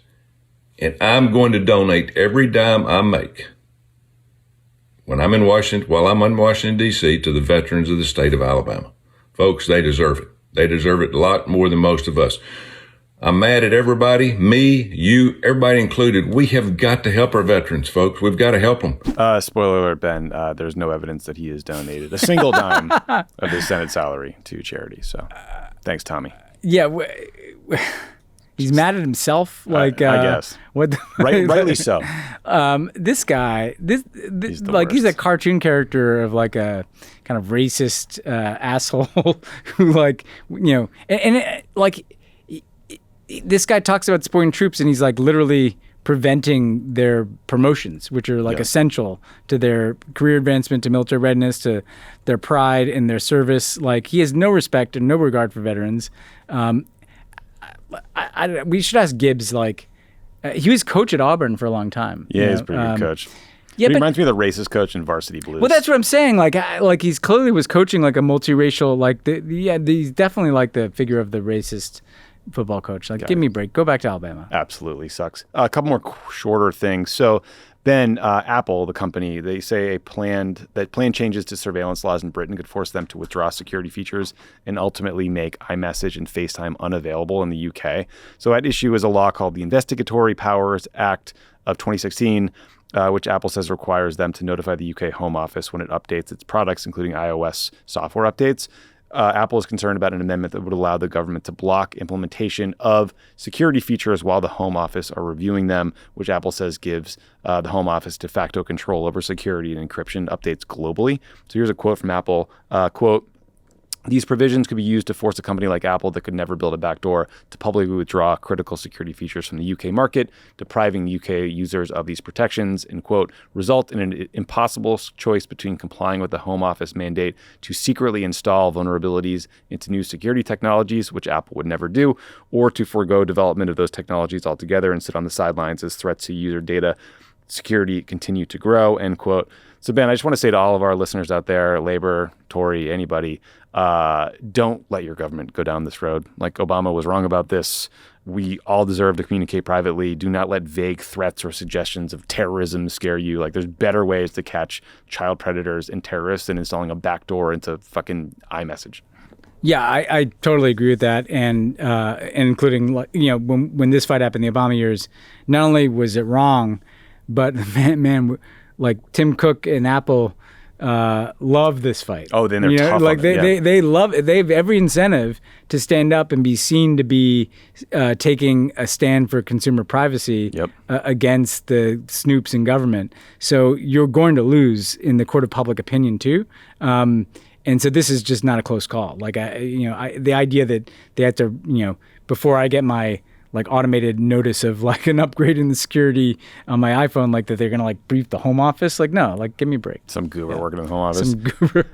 Speaker 6: and I'm going to donate every dime I make while I'm in Washington, D.C., to the veterans of the state of Alabama. Folks, they deserve it. They deserve it a lot more than most of us. I'm mad at everybody, me, you, everybody included. We have got to help our veterans, folks. We've got to help them.
Speaker 1: Spoiler alert, Ben, there's no evidence that he has donated a single dime of his Senate salary to charity. So thanks, Tommy.
Speaker 2: Yeah, he's mad at himself. I
Speaker 1: guess. Rightly so.
Speaker 2: This guy,
Speaker 1: He's
Speaker 2: he's a cartoon character of like a kind of racist asshole who this guy talks about supporting troops and he's like literally preventing their promotions, which are essential to their career advancement, to military readiness, to their pride in their service. Like he has no respect and no regard for veterans. We should ask Gibbs. He was coach at Auburn for a long time.
Speaker 1: Yeah, he's a pretty good coach.
Speaker 2: Yeah,
Speaker 1: he reminds me of the racist coach in Varsity Blues.
Speaker 2: Well, that's what I'm saying. He's clearly was coaching like a multiracial. He's definitely like the figure of the racist football coach. Give me a break. Go back to Alabama.
Speaker 1: Absolutely sucks. A couple more shorter things. So, Ben, Apple, the company, they say planned changes to surveillance laws in Britain could force them to withdraw security features and ultimately make iMessage and FaceTime unavailable in the UK. So at issue is a law called the Investigatory Powers Act of 2016, which Apple says requires them to notify the UK Home Office when it updates its products, including iOS software updates. Apple is concerned about an amendment that would allow the government to block implementation of security features while the Home Office are reviewing them, which Apple says gives the Home Office de facto control over security and encryption updates globally. So here's a quote from Apple, quote, "These provisions could be used to force a company like Apple that could never build a backdoor to publicly withdraw critical security features from the UK market, depriving UK users of these protections, and, quote, result in an impossible choice between complying with the Home Office mandate to secretly install vulnerabilities into new security technologies, which Apple would never do, or to forego development of those technologies altogether and sit on the sidelines as threats to user data security continue to grow," end quote. So, Ben, I just want to say to all of our listeners out there, Labor, Tory, anybody, don't let your government go down this road. Like Obama was wrong about this. We all deserve to communicate privately. Do not let vague threats or suggestions of terrorism scare you. Like, there's better ways to catch child predators and terrorists than installing a backdoor into fucking iMessage.
Speaker 2: Yeah, I totally agree with that, and including when this fight happened in the Obama years, not only was it wrong, but man, like Tim Cook and Apple love this fight.
Speaker 1: Oh, then they're tough on it,
Speaker 2: they love it. They have every incentive to stand up and be seen to be taking a stand for consumer privacy against the snoops in government. So you're going to lose in the court of public opinion too. And so this is just not a close call. The idea that they have to, before I get my automated notice of an upgrade in the security on my iPhone, that they're going to brief the Home Office. No, give me a break.
Speaker 1: Some goober working in the Home Office.
Speaker 2: Some goober.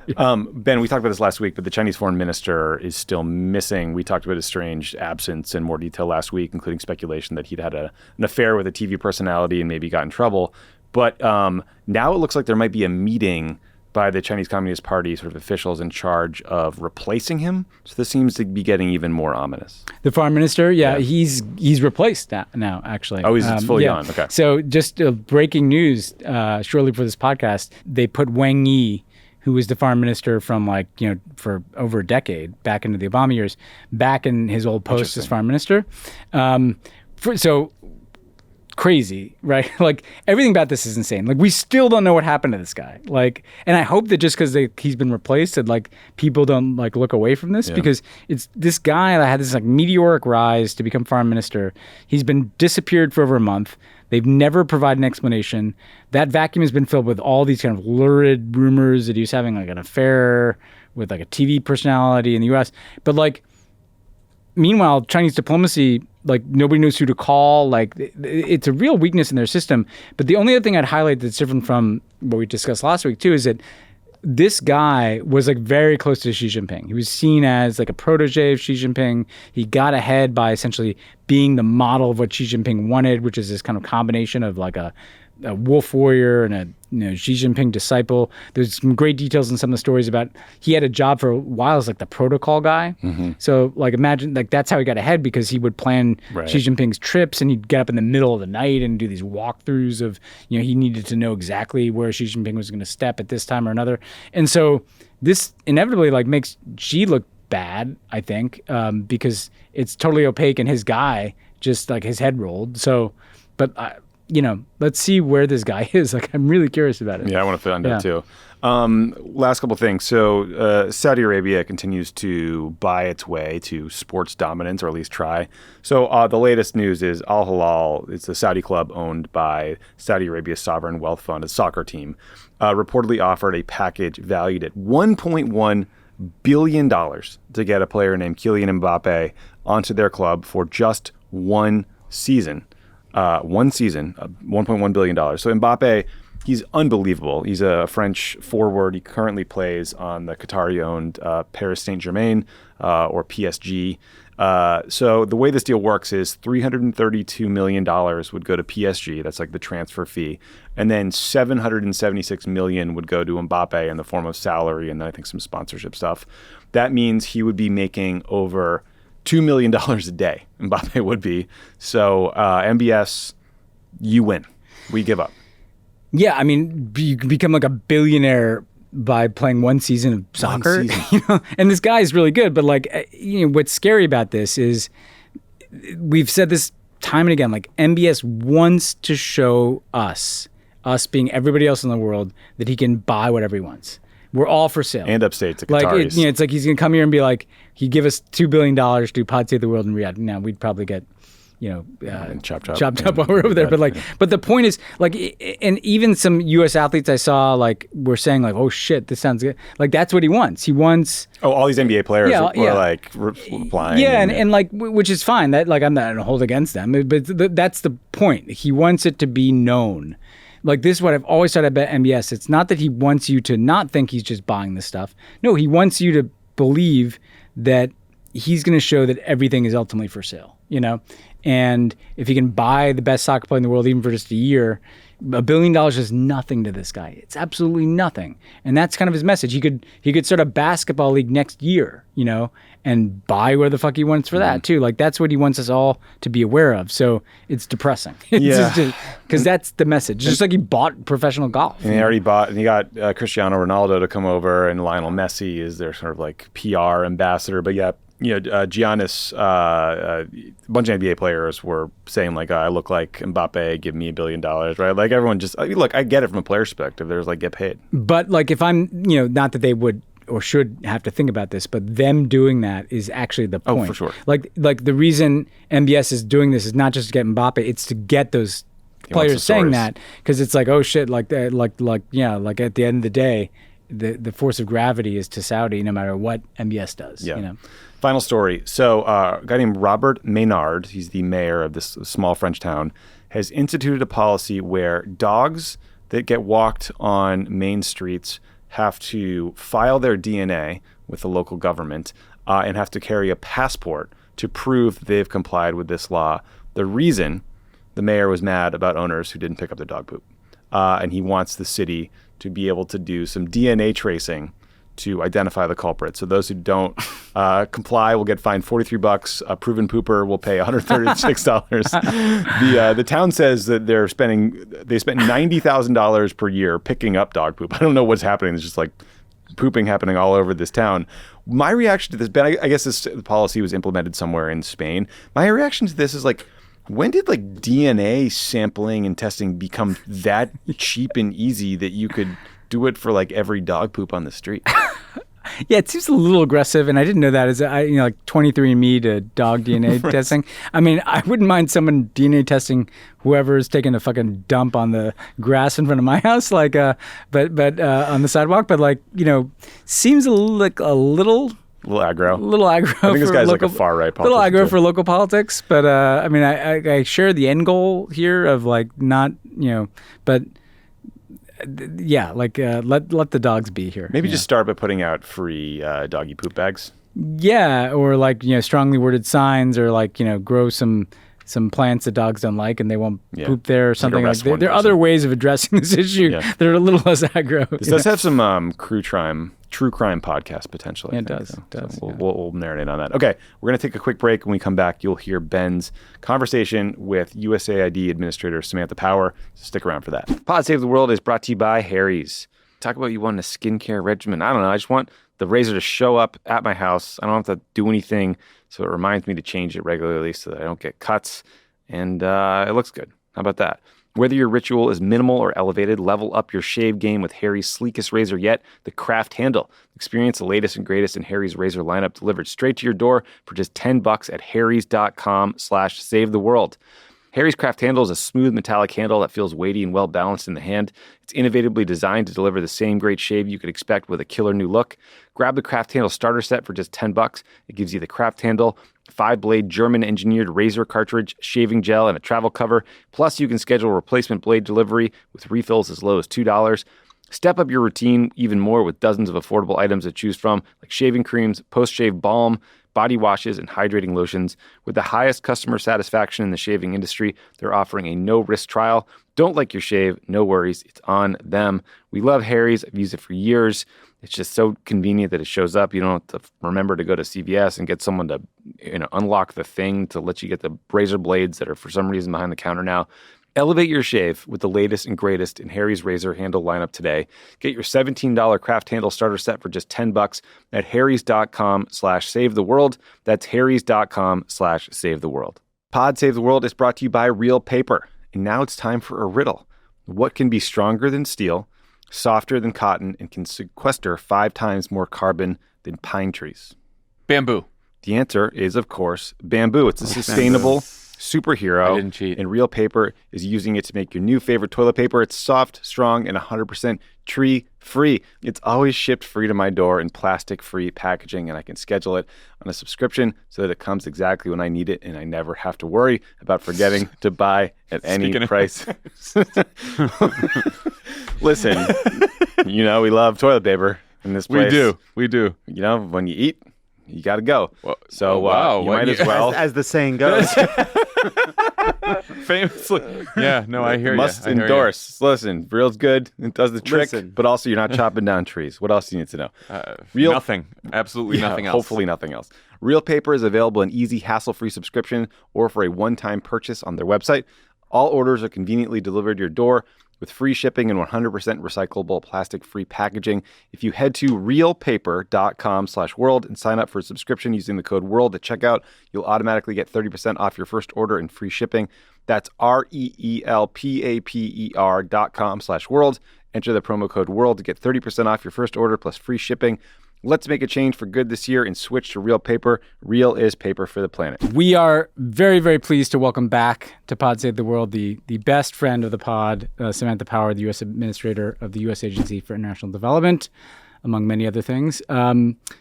Speaker 1: Ben, we talked about this last week, but the Chinese foreign minister is still missing. We talked about his strange absence in more detail last week, including speculation that he'd had an affair with a TV personality and maybe got in trouble. But now it looks like there might be a meeting by the Chinese Communist Party sort of officials in charge of replacing him. So this seems to be getting even more ominous.
Speaker 2: The foreign minister, he's replaced now, actually.
Speaker 1: Oh, he's fully on. Okay.
Speaker 2: So just breaking news, shortly before this podcast, they put Wang Yi, who was the foreign minister from for over a decade back into the Obama years, back in his old post as foreign minister. So crazy, right? Like everything about this is insane. Like we still don't know what happened to this guy. Like, and I hope that just because he's been replaced, that like people don't like look away from this, because it's this guy that had this like meteoric rise to become foreign minister. He's been disappeared for over a month. They've never provided an explanation. That vacuum has been filled with all these kind of lurid rumors that he was having like an affair with like a TV personality in the U.S. But like, meanwhile, Chinese diplomacy, like nobody knows who to call. Like it's a real weakness in their system. But the only other thing I'd highlight that's different from what we discussed last week too is that this guy was like very close to Xi Jinping. He was seen as like a protege of Xi Jinping. He got ahead by essentially being the model of what Xi Jinping wanted, which is this kind of combination of like a wolf warrior and a Xi Jinping disciple. There's some great details in some of the stories about he had a job for a while as like the protocol guy. So like imagine like that's how he got ahead, because he would plan Xi Jinping's trips and he'd get up in the middle of the night and do these walkthroughs of, he needed to know exactly where Xi Jinping was going to step at this time or another. And so this inevitably like makes Xi look bad, I think, because it's totally opaque and his guy just like his head rolled. So, but let's see where this guy is. Like, I'm really curious about it.
Speaker 1: Yeah, I want to find out too. Last couple things. So Saudi Arabia continues to buy its way to sports dominance, or at least try. So the latest news is Al Hilal, it's a Saudi club owned by Saudi Arabia's sovereign wealth fund, a soccer team, reportedly offered a package valued at $1.1 billion to get a player named Kylian Mbappe onto their club for just one season. $1.1 billion. So Mbappe, he's unbelievable. He's a French forward. He currently plays on the Qatari-owned Paris Saint-Germain, or PSG. So the way this deal works is $332 million would go to PSG. That's like the transfer fee. And then $776 million would go to Mbappe in the form of salary and then I think some sponsorship stuff. That means he would be making over $2 million a day, Mbappe would be. So MBS, you win. We give up.
Speaker 2: Yeah, I mean, you become like a billionaire by playing one season of soccer. And this guy is really good. But like, what's scary about this is we've said this time and again. Like MBS wants to show us being everybody else in the world, that he can buy whatever he wants. We're all for sale.
Speaker 1: And upstate to
Speaker 2: like
Speaker 1: Qataris.
Speaker 2: it's like he's gonna come here and be like, he'd give us $2 billion to do Pod Save the World in Riyadh. Now we'd probably get, chopped up while we're over there. But like, but the point is like, and even some U.S. athletes I saw like were saying like, oh shit, this sounds good. Like that's what he wants. He wants.
Speaker 1: Oh, all these NBA players were like replying.
Speaker 2: Yeah, and like, which is fine. That like I'm not gonna hold against them, but that's the point. He wants it to be known. Like, this is what I've always thought about MBS. It's not that he wants you to not think he's just buying this stuff. No, he wants you to believe that he's going to show that everything is ultimately for sale, And if he can buy the best soccer player in the world, even for just a year, $1 billion is nothing to this guy. It's absolutely nothing. And that's kind of his message. He could start a basketball league next year, and buy where the fuck he wants for that too. Like that's what he wants us all to be aware of. So it's depressing. Because that's the message. Just like he bought professional golf.
Speaker 1: And he already bought, and he got Cristiano Ronaldo to come over, and Lionel Messi is their sort of like PR ambassador. But yeah, Giannis, a bunch of NBA players were saying like, I look like Mbappe, give me $1 billion, right? Like everyone just, look, I get it from a player perspective. There's like, get paid.
Speaker 2: But like if I'm, not that they would or should have to think about this, but them doing that is actually the point.
Speaker 1: Oh, for sure.
Speaker 2: Like the reason MBS is doing this is not just to get Mbappe, it's to get those players saying that, because it's like, oh shit, like at the end of the day, the force of gravity is to Saudi no matter what MBS does.
Speaker 1: Final story. So a guy named Robert Maynard, he's the mayor of this small French town, has instituted a policy where dogs that get walked on main streets have to file their DNA with the local government and have to carry a passport to prove that they've complied with this law. The reason the mayor was mad about owners who didn't pick up their dog poop. And he wants the city to be able to do some DNA tracing to identify the culprit. So those who don't comply will get fined $43. A proven pooper will pay $136. The town says that they spent $90,000 per year picking up dog poop. I don't know what's happening. There's just like pooping happening all over this town. My reaction to this, Ben, I guess this policy was implemented somewhere in Spain. My reaction to this is like, When did like DNA sampling and testing become that cheap and easy that you could do it for like every dog poop on the street?
Speaker 2: Yeah, it seems a little aggressive, and I didn't know that as like 23andMe to dog DNA testing. I mean, I wouldn't mind someone DNA testing whoever's taking a fucking dump on the grass in front of my house, like, but on the sidewalk. But like, seems a little
Speaker 1: A little aggro. I think this guy's like a far-right politician.
Speaker 2: A little aggro for local politics, but I mean, I share the end goal here of like not, but. Yeah, like let the dogs be here.
Speaker 1: Maybe just start by putting out free doggy poop bags.
Speaker 2: Yeah, or like strongly worded signs, or like grow some plants that dogs don't like and they won't poop there or something. Like there are other ways of addressing this issue that are a little less aggro.
Speaker 1: This does have some true crime podcast potential.
Speaker 2: It does.
Speaker 1: So we'll marinate on that. Okay, we're going to take a quick break. When we come back, you'll hear Ben's conversation with USAID Administrator Samantha Power. So stick around for that. Pod Save the World is brought to you by Harry's. Talk about you wanting a skincare regimen. I don't know. I just want the razor to show up at my house. I don't have to do anything, so it reminds me to change it regularly so that I don't get cuts. And it looks good. How about that? Whether your ritual is minimal or elevated, level up your shave game with Harry's sleekest razor yet, the Craft Handle. Experience the latest and greatest in Harry's razor lineup delivered straight to your door for just $10 at harrys.com/savetheworld. Harry's Craft Handle is a smooth metallic handle that feels weighty and well-balanced in the hand. It's innovatively designed to deliver the same great shave you could expect with a killer new look. Grab the Craft Handle starter set for just $10. It gives you the Craft Handle, 5-blade German-engineered razor cartridge, shaving gel, and a travel cover. Plus, you can schedule replacement blade delivery with refills as low as $2. Step up your routine even more with dozens of affordable items to choose from, like shaving creams, post-shave balm, body washes, and hydrating lotions. With the highest customer satisfaction in the shaving industry, they're offering a no-risk trial. Don't like your shave? No worries. It's on them. We love Harry's. I've used it for years. It's just so convenient that it shows up. You don't have to remember to go to CVS and get someone to unlock the thing to let you get the razor blades that are for some reason behind the counter now. Elevate your shave with the latest and greatest in Harry's razor handle lineup today. Get your $17 Craft Handle starter set for just $10 at harrys.com/savetheworld. That's harrys.com/savetheworld. Pod Save the World is brought to you by Real Paper. And now it's time for a riddle. What can be stronger than steel, softer than cotton, and can sequester 5 times more carbon than pine trees?
Speaker 3: Bamboo.
Speaker 1: The answer is, of course, bamboo. It's a sustainable superhero.
Speaker 3: I didn't cheat.
Speaker 1: And Real Paper is using it to make your new favorite toilet paper. It's soft, strong, and 100% tree-free. It's always shipped free to my door in plastic-free packaging, and I can schedule it on a subscription so that it comes exactly when I need it, and I never have to worry about forgetting to buy at any price. Listen, we love toilet paper in this place.
Speaker 3: We do.
Speaker 1: When you eat, you got to go.
Speaker 3: Well,
Speaker 1: so you might as well.
Speaker 7: As the saying goes.
Speaker 3: Famously. Yeah, no, I hear you.
Speaker 1: Must endorse. Listen, Real's good. It does the trick. But also, you're not chopping down trees. What else do you need to know?
Speaker 3: Nothing. Absolutely nothing else.
Speaker 1: Hopefully nothing else. Real Paper is available in easy, hassle-free subscription or for a one-time purchase on their website. All orders are conveniently delivered to your door with free shipping and 100% recyclable plastic-free packaging. If you head to realpaper.com/world and sign up for a subscription using the code WORLD at checkout, you'll automatically get 30% off your first order and free shipping. That's REELPAPER.com/world. Enter the promo code WORLD to get 30% off your first order plus free shipping. Let's make a change for good this year and switch to Real Paper. Real is paper for the planet.
Speaker 2: We are very, very pleased to welcome back to Pod Save the World the best friend of the pod, Samantha Power, the U.S. Administrator of the U.S. Agency for International Development, among many other things.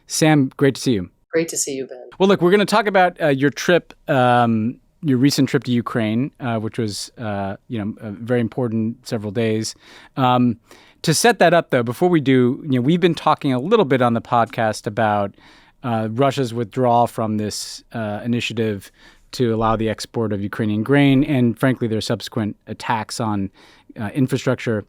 Speaker 2: Sam, great to see you.
Speaker 8: Great to see you, Ben.
Speaker 2: Well, look, we're going to talk about your trip, your recent trip to Ukraine, which was, very important several days. To set that up, though, before we do, we've been talking a little bit on the podcast about Russia's withdrawal from this initiative to allow the export of Ukrainian grain and, frankly, their subsequent attacks on infrastructure.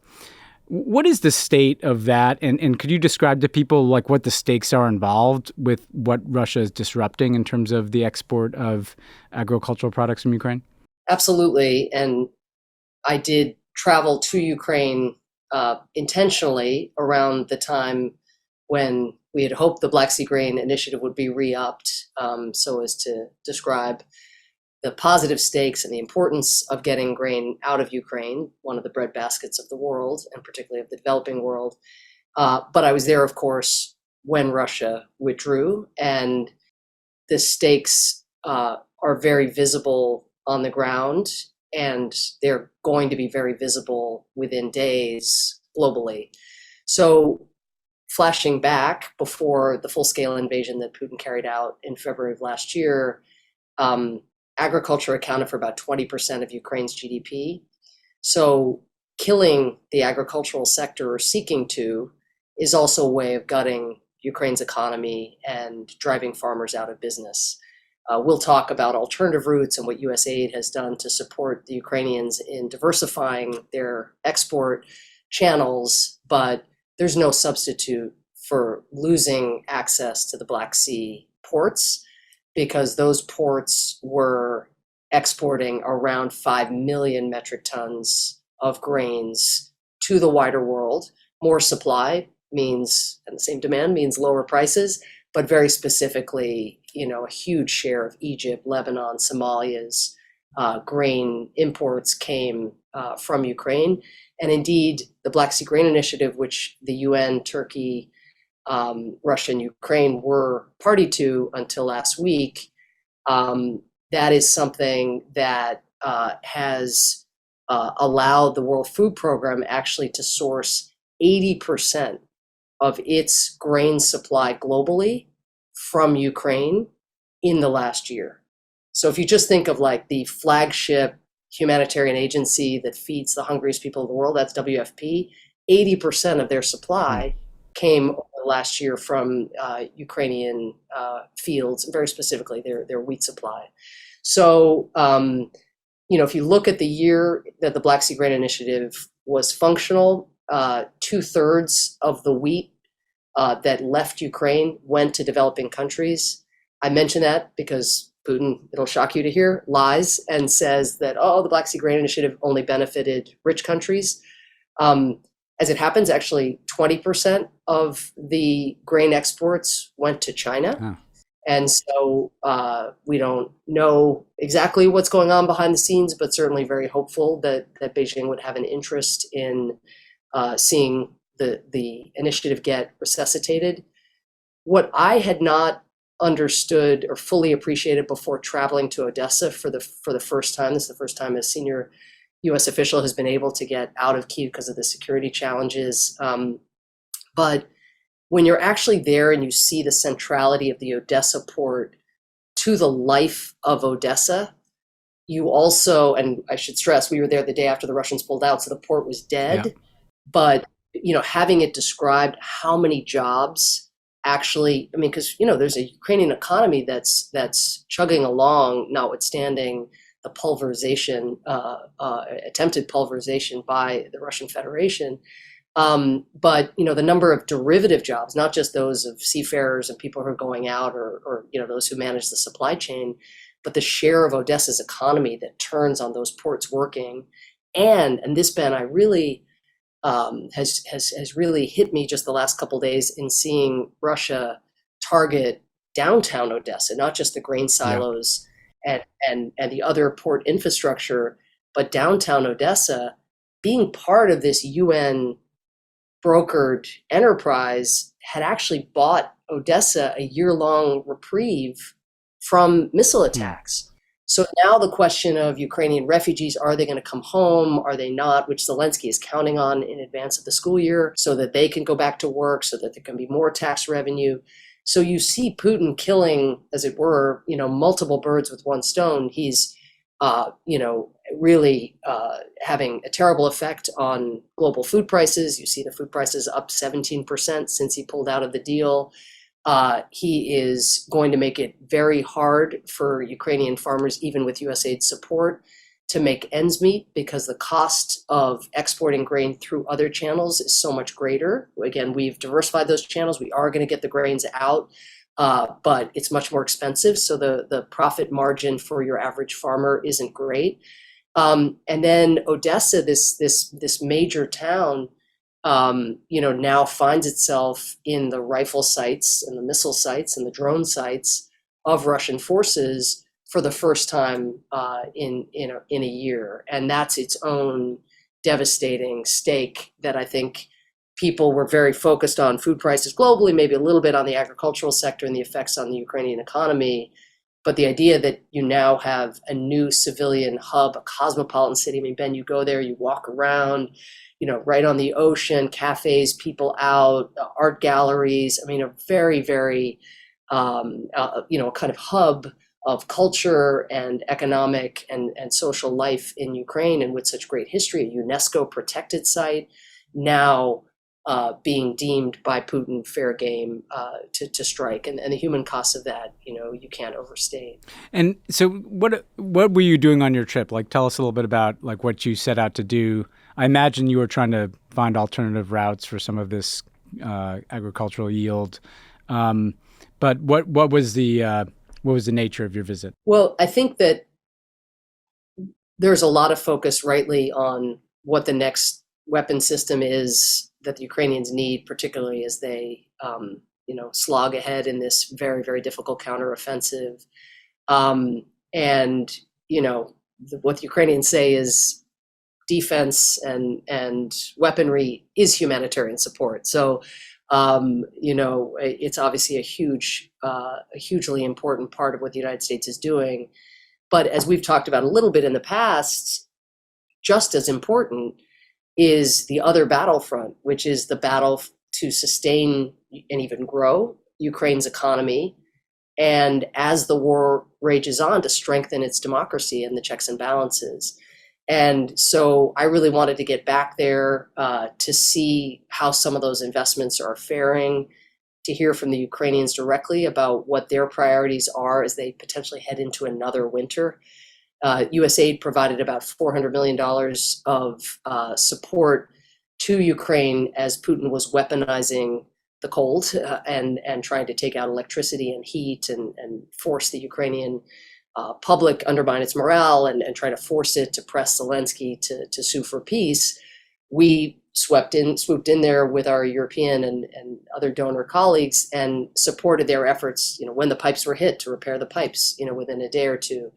Speaker 2: What is the state of that? And could you describe to people what the stakes are involved with what Russia is disrupting in terms of the export of agricultural products from Ukraine?
Speaker 8: Absolutely. And I did travel to Ukraine intentionally around the time when we had hoped the Black Sea Grain Initiative would be re-upped, so as to describe the positive stakes and the importance of getting grain out of Ukraine, one of the breadbaskets of the world, and particularly of the developing world. But I was there, of course, when Russia withdrew, and the stakes are very visible on the ground, and they're going to be very visible within days globally. So flashing back before the full-scale invasion that Putin carried out in February of last year, agriculture accounted for about 20% of Ukraine's GDP. So killing the agricultural sector, or seeking to, is also a way of gutting Ukraine's economy and driving farmers out of business. We'll talk about alternative routes and what US aid has done to support the Ukrainians in diversifying their export channels, but there's no substitute for losing access to the Black Sea ports, because those ports were exporting around 5 million metric tons of grains to the wider world. More supply means, and the same demand means, lower prices, but very specifically, a huge share of Egypt, Lebanon, Somalia's grain imports came from Ukraine. And indeed, the Black Sea Grain Initiative, which the UN, Turkey, Russia, and Ukraine were party to until last week, that is something that has allowed the World Food Program actually to source 80% of its grain supply globally from Ukraine in the last year. So if you just think of like the flagship humanitarian agency that feeds the hungriest people in the world, that's WFP, 80% of their supply came over the last year from Ukrainian fields, and very specifically their wheat supply. So, if you look at the year that the Black Sea Grain Initiative was functional, 2/3 of the wheat that left Ukraine went to developing countries. I mention that because Putin, it'll shock you to hear, lies and says that, the Black Sea Grain Initiative only benefited rich countries. As it happens, actually 20% of the grain exports went to China. Oh. And so we don't know exactly what's going on behind the scenes, but certainly very hopeful that Beijing would have an interest in seeing the initiative get resuscitated. What I had not understood or fully appreciated before traveling to Odessa for the first time, this is the first time a senior U.S. official has been able to get out of Kyiv because of the security challenges. But when you're actually there and you see the centrality of the Odessa port to the life of Odessa, you also, and I should stress, we were there the day after the Russians pulled out, so the port was dead. Yeah. But, having it described how many jobs actually, because, there's a Ukrainian economy that's chugging along, notwithstanding the pulverization, attempted pulverization by the Russian Federation. But, the number of derivative jobs, not just those of seafarers and people who are going out or those who manage the supply chain, but the share of Odessa's economy that turns on those ports working. And this, Ben, I really has really hit me just the last couple of days in seeing Russia target downtown Odessa, not just the grain silos and the other port infrastructure, but downtown Odessa being part of this UN brokered enterprise had actually bought Odessa a year-long reprieve from missile attacks. So now the question of Ukrainian refugees, are they going to come home? Are they not? Which Zelensky is counting on in advance of the school year so that they can go back to work, so that there can be more tax revenue. So you see Putin killing, as it were, multiple birds with one stone. He's, really having a terrible effect on global food prices. You see the food prices up 17% since he pulled out of the deal. He is going to make it very hard for Ukrainian farmers, even with USAID support, to make ends meet because the cost of exporting grain through other channels is so much greater. Again, we've diversified those channels. We are going to get the grains out, but it's much more expensive. So the profit margin for your average farmer isn't great. And then Odessa, this major town, now finds itself in the rifle sights and the missile sites and the drone sites of Russian forces for the first time in a year, and that's its own devastating stake that I think people were very focused on food prices globally, maybe a little bit on the agricultural sector and the effects on the Ukrainian economy. But the idea that you now have a new civilian hub, a cosmopolitan city. I mean, Ben, you go there, you walk around, right on the ocean, cafes, people out, art galleries. I mean, a very, very, kind of hub of culture and economic and social life in Ukraine, and with such great history, a UNESCO protected site, now being deemed by Putin fair game to strike, and the human cost of that, you can't overstate.
Speaker 2: And so, what were you doing on your trip? Like, tell us a little bit about like what you set out to do. I imagine you were trying to find alternative routes for some of this agricultural yield. But what was the nature of your visit?
Speaker 8: Well, I think that there's a lot of focus rightly on what the next weapon system is that the Ukrainians need, particularly as they, slog ahead in this very, very difficult counteroffensive. What the Ukrainians say is defense and weaponry is humanitarian support. So, it's obviously a hugely important part of what the United States is doing. But as we've talked about a little bit in the past, just as important is the other battlefront, which is the battle to sustain and even grow Ukraine's economy. And as the war rages on, to strengthen its democracy and the checks and balances. And so I really wanted to get back there to see how some of those investments are faring, to hear from the Ukrainians directly about what their priorities are as they potentially head into another winter. USAID provided about $400 million of support to Ukraine as Putin was weaponizing the cold and trying to take out electricity and heat and force the Ukrainian public, undermine its morale and try to force it to press Zelensky to sue for peace. We swooped in there with our European and other donor colleagues and supported their efforts, when the pipes were hit, to repair the pipes, within a day or two,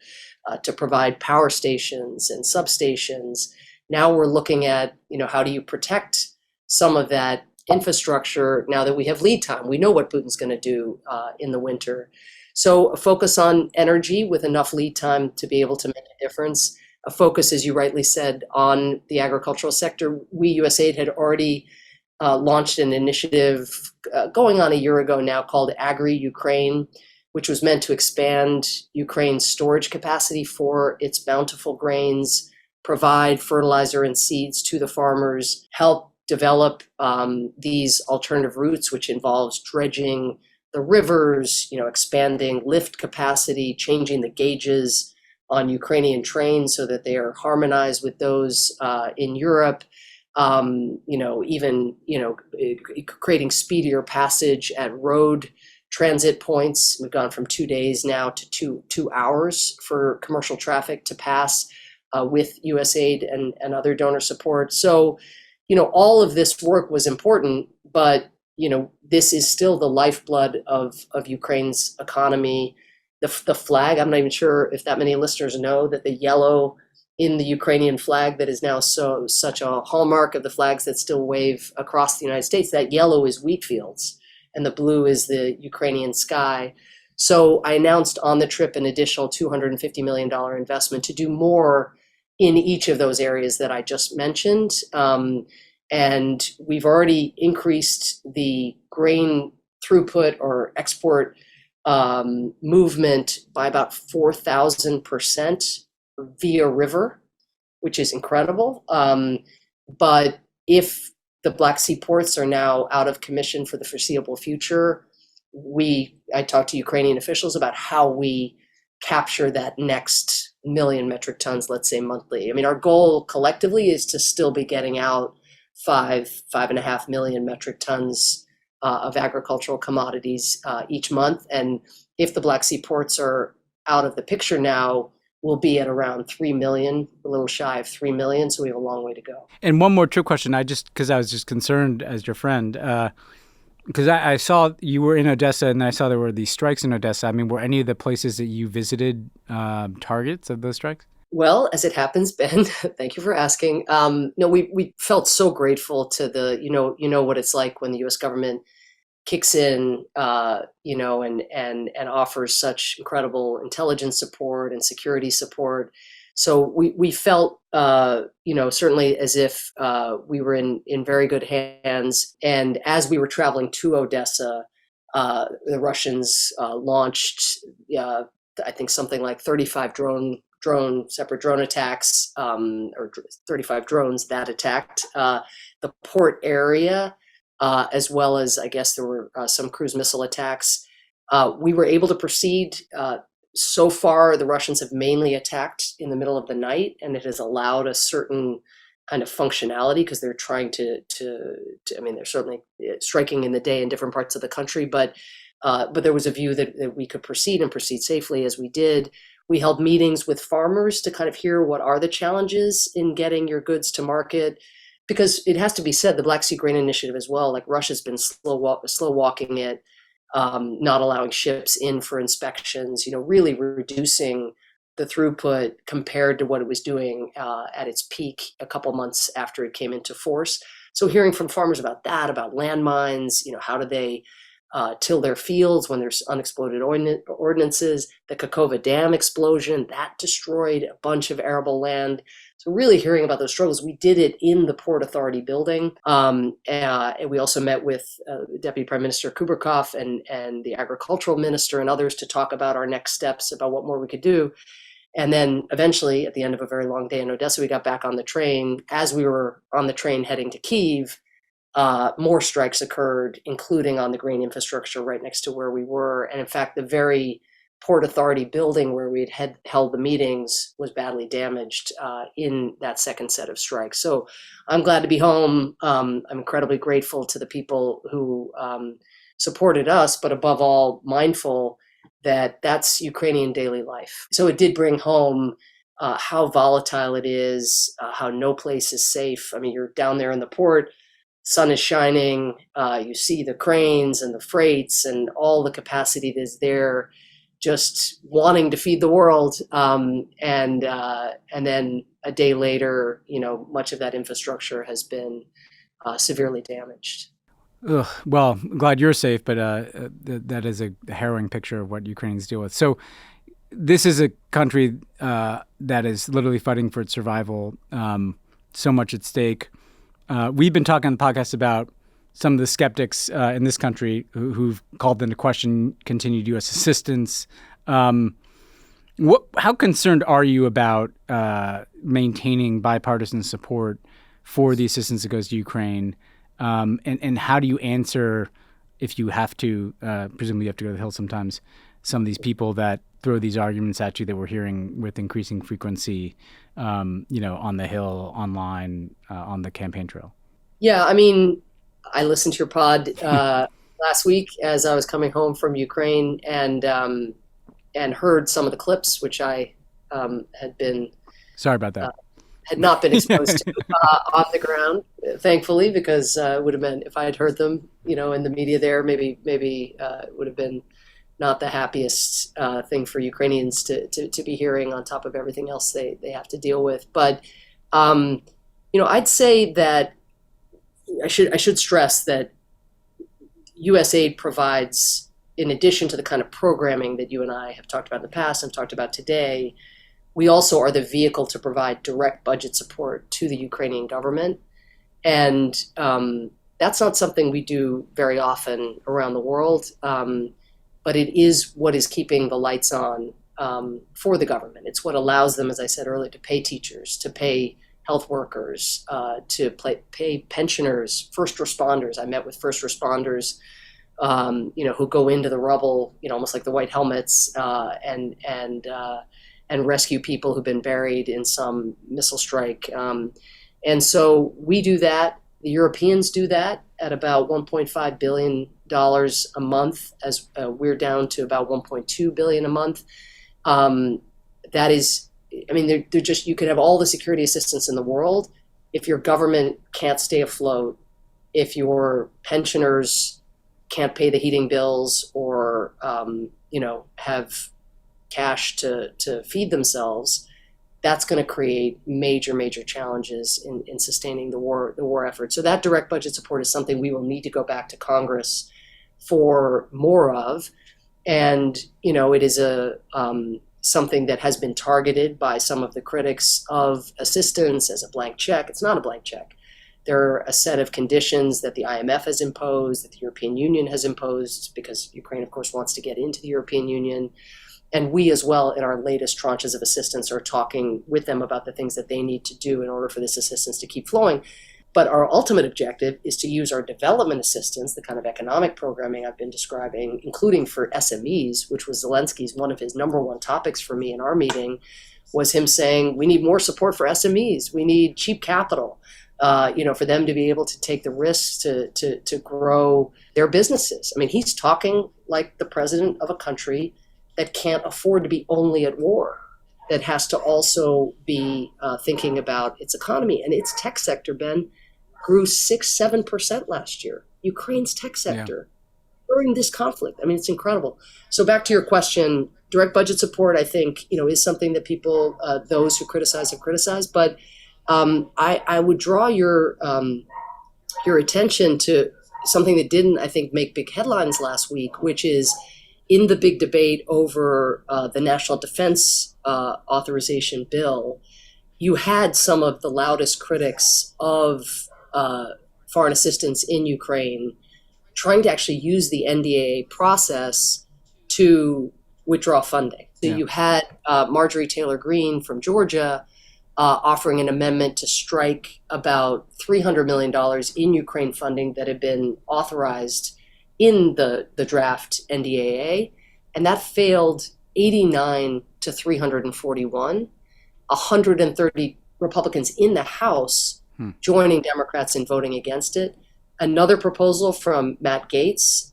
Speaker 8: to provide power stations and substations. Now we're looking at, how do you protect some of that infrastructure now that we have lead time? We know what Putin's going to do in the winter. So a focus on energy with enough lead time to be able to make a difference. A focus, as you rightly said, on the agricultural sector. We, USAID, had already launched an initiative going on a year ago now called Agri-Ukraine, which was meant to expand Ukraine's storage capacity for its bountiful grains, provide fertilizer and seeds to the farmers, help develop these alternative routes, which involves dredging the rivers, expanding lift capacity, changing the gauges on Ukrainian trains so that they are harmonized with those in Europe, creating speedier passage at road transit points. We've gone from 2 days now to two hours for commercial traffic to pass with USAID and other donor support. So, all of this work was important, but, this is still the lifeblood of Ukraine's economy. The flag, I'm not even sure if that many listeners know that the yellow in the Ukrainian flag that is now such a hallmark of the flags that still wave across the United States, that yellow is wheat fields and the blue is the Ukrainian sky. So I announced on the trip an additional $250 million investment to do more in each of those areas that I just mentioned. And we've already increased the grain throughput or export movement by about 4,000% via river, which is incredible. But if the Black Sea ports are now out of commission for the foreseeable future, I talked to Ukrainian officials about how we capture that next million metric tons, let's say monthly. I mean, our goal collectively is to still be getting out 5.5 million metric tons of agricultural commodities each month. And if the Black Sea ports are out of the picture now, we'll be at around 3 million, a little shy of 3 million. So we have a long way to go.
Speaker 2: And one more trick question, because I was just concerned as your friend. Because I saw you were in Odessa, and I saw there were these strikes in Odessa. I mean, were any of the places that you visited targets of those strikes?
Speaker 8: Well, as it happens, Ben, thank you for asking. No, we felt so grateful to the, you know what it's like when the U.S. government kicks in, and offers such incredible intelligence support and security support. So we felt, certainly as if we were in very good hands. And as we were traveling to Odessa, the Russians launched, I think, something like 35 separate drone attacks, or 35 drones that attacked the port area, as well as, I guess, there were some cruise missile attacks. We were able to proceed. So far, the Russians have mainly attacked in the middle of the night, and it has allowed a certain kind of functionality because they're trying to I mean, they're certainly striking in the day in different parts of the country, but there was a view that we could proceed safely as we did. We held meetings with farmers to kind of hear what are the challenges in getting your goods to market, because it has to be said, the Black Sea Grain Initiative as well, like Russia's been slow walking it, not allowing ships in for inspections, really reducing the throughput compared to what it was doing at its peak a couple months after it came into force. So hearing from farmers about that, about landmines, how do they till their fields when there's unexploded ordnances, the Kakova Dam explosion, that destroyed a bunch of arable land. So really hearing about those struggles. We did it in the Port Authority building. And we also met with Deputy Prime Minister Kuberkov and the Agricultural Minister and others to talk about our next steps, about what more we could do. And then eventually, at the end of a very long day in Odessa, we got back on the train. As we were on the train heading to Kyiv, more strikes occurred, including on the grain infrastructure right next to where we were. And in fact, the very Port Authority building where we had held the meetings was badly damaged in that second set of strikes. So I'm glad to be home. I'm incredibly grateful to the people who supported us, but above all, mindful that that's Ukrainian daily life. So it did bring home how volatile it is, how no place is safe. I mean, you're down there in the port, sun is shining, you see the cranes and the freights and all the capacity that is there, just wanting to feed the world. And then a day later, much of that infrastructure has been severely damaged.
Speaker 2: Ugh, well, I'm glad you're safe, but that is a harrowing picture of what Ukrainians deal with. So this is a country that is literally fighting for its survival, so much at stake. We've been talking on the podcast about some of the skeptics in this country who've called into question continued U.S. assistance. How concerned are you about maintaining bipartisan support for the assistance that goes to Ukraine? And how do you answer, if you have to, presumably you have to go to the Hill sometimes, some of these people that throw these arguments at you that we're hearing with increasing frequency, on the Hill, online, on the campaign trail?
Speaker 8: Yeah, I mean, I listened to your pod last week as I was coming home from Ukraine and heard some of the clips, which I had been... Sorry about that. Had not been exposed to on the ground, thankfully, because it would have been, if I had heard them, in the media there, maybe it would have been not the happiest thing for Ukrainians to be hearing on top of everything else they have to deal with. But, I'd say that I should stress that U.S. aid provides, in addition to the kind of programming that you and I have talked about in the past and talked about today, we also are the vehicle to provide direct budget support to the Ukrainian government. And that's not something we do very often around the world, but it is what is keeping the lights on for the government. It's what allows them, as I said earlier, to pay teachers, to pay health workers, to pay pensioners, first responders. I met with first responders, who go into the rubble, almost like the white helmets, and rescue people who've been buried in some missile strike. And so we do that. The Europeans do that at about $1.5 billion a month, as we're down to about $1.2 billion a month. That is, I mean, they're just, you could have all the security assistance in the world. If your government can't stay afloat, if your pensioners can't pay the heating bills or, have cash to feed themselves, that's going to create major challenges in sustaining the war effort. So that direct budget support is something we will need to go back to Congress for more of. And, it is something that has been targeted by some of the critics of assistance as a blank check. It's not a blank check. There are a set of conditions that the IMF has imposed, that the European Union has imposed, because Ukraine, of course, wants to get into the European Union. And we as well, in our latest tranches of assistance, are talking with them about the things that they need to do in order for this assistance to keep flowing. But our ultimate objective is to use our development assistance, the kind of economic programming I've been describing, including for SMEs, which was Zelensky's one of his number one topics for me in our meeting, was him saying, we need more support for SMEs. We need cheap capital, for them to be able to take the risks to grow their businesses. I mean, he's talking like the president of a country that can't afford to be only at war, that has to also be thinking about its economy. And its tech sector, Ben, grew 6-7% last year. Ukraine's tech sector during this conflict. I mean, it's incredible. So back to your question, direct budget support, I think, is something that people, those who criticize have criticized. But I would draw your attention to something that didn't, I think, make big headlines last week, which is in the big debate over the National Defense Authorization Bill, you had some of the loudest critics of foreign assistance in Ukraine trying to actually use the NDAA process to withdraw funding. So you had Marjorie Taylor Greene from Georgia offering an amendment to strike about $300 million in Ukraine funding that had been authorized in the draft NDAA, and that failed 89 to 341, 130 Republicans in the House joining Democrats in voting against it. Another proposal from Matt Gaetz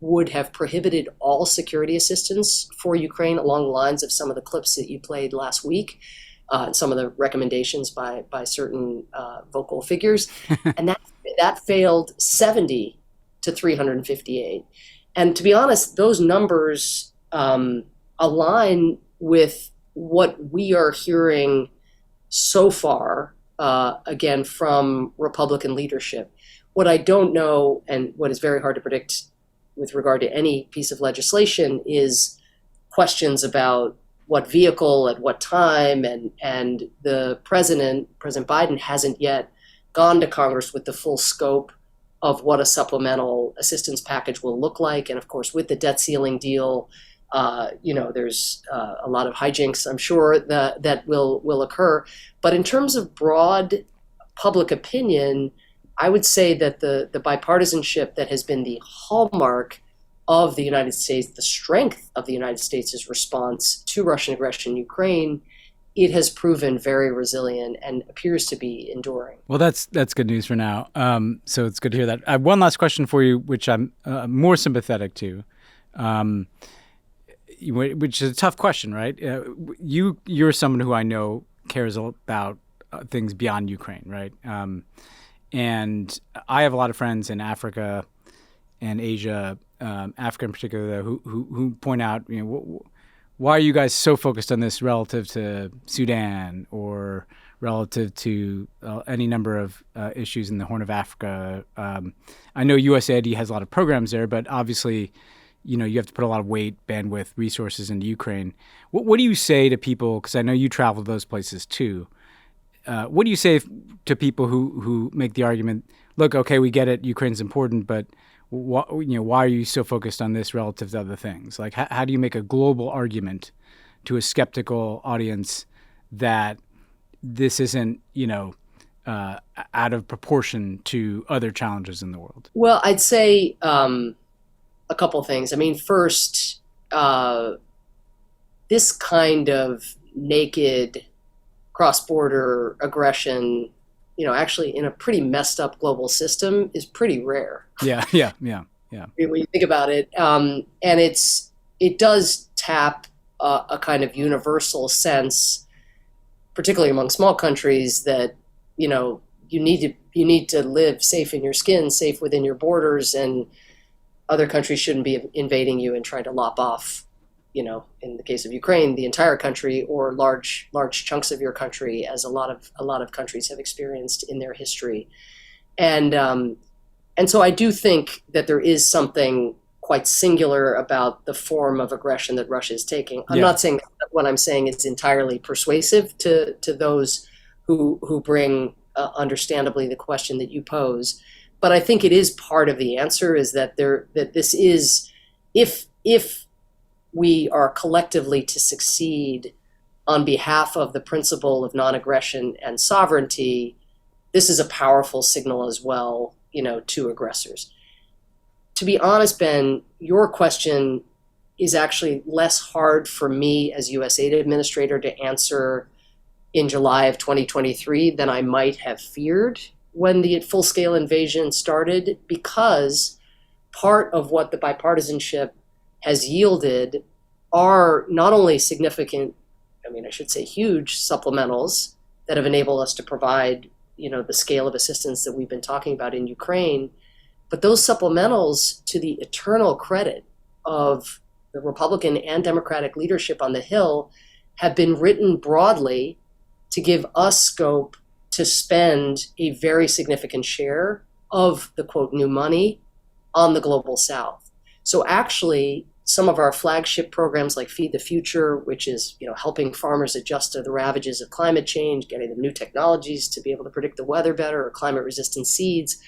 Speaker 8: would have prohibited all security assistance for Ukraine along the lines of some of the clips that you played last week, some of the recommendations by certain vocal figures. And that failed 70 to 358. And to be honest, those numbers align with what we are hearing so far, again, from Republican leadership. What I don't know, and what is very hard to predict with regard to any piece of legislation, is questions about what vehicle at what time, and the President Biden, hasn't yet gone to Congress with the full scope of what a supplemental assistance package will look like. And of course, with the debt ceiling deal, there's a lot of hijinks, I'm sure, that will occur. But in terms of broad public opinion, I would say that the bipartisanship that has been the hallmark of the United States, the strength of the United States' response to Russian aggression in Ukraine, it has proven very resilient and appears to be enduring.
Speaker 2: Well, that's good news for now. So it's good to hear that. I have one last question for you, which I'm more sympathetic to, which is a tough question, right? You're someone who I know cares about things beyond Ukraine, right? And I have a lot of friends in Africa and Asia, Africa in particular, who point out, why are you guys so focused on this relative to Sudan or relative to any number of issues in the Horn of Africa? I know USAID has a lot of programs there, but obviously, you have to put a lot of weight, bandwidth, resources into Ukraine. What do you say to people, because I know you travel to those places too, what do you say to people who make the argument, look, okay, we get it, Ukraine's important, but why are you so focused on this relative to other things? Like, how do you make a global argument to a skeptical audience that this isn't, out of proportion to other challenges in the world?
Speaker 8: Well, I'd say a couple things. I mean, first, this kind of naked cross-border aggression, actually in a pretty messed up global system is pretty rare.
Speaker 2: Yeah.
Speaker 8: When you think about it. And it does tap a kind of universal sense, particularly among small countries, that, you need to live safe in your skin, safe within your borders. And, other countries shouldn't be invading you and trying to lop off, in the case of Ukraine, the entire country or large chunks of your country, as a lot of countries have experienced in their history. And so I do think that there is something quite singular about the form of aggression that Russia is taking. I'm not saying that what I'm saying is entirely persuasive to those who bring understandably the question that you pose, but I think it is part of the answer, is that this is, if we are collectively to succeed on behalf of the principle of non-aggression and sovereignty, this is a powerful signal as well, to aggressors. To be honest, Ben, your question is actually less hard for me as U.S. aid administrator to answer in July of 2023 than I might have feared when the full-scale invasion started, because part of what the bipartisanship has yielded are not only significant, I should say huge supplementals that have enabled us to provide, the scale of assistance that we've been talking about in Ukraine, but those supplementals, to the eternal credit of the Republican and Democratic leadership on the Hill, have been written broadly to give us scope to spend a very significant share of the, quote, new money on the global South. So actually, some of our flagship programs like Feed the Future, which is helping farmers adjust to the ravages of climate change, getting them new technologies to be able to predict the weather better, or climate-resistant seeds,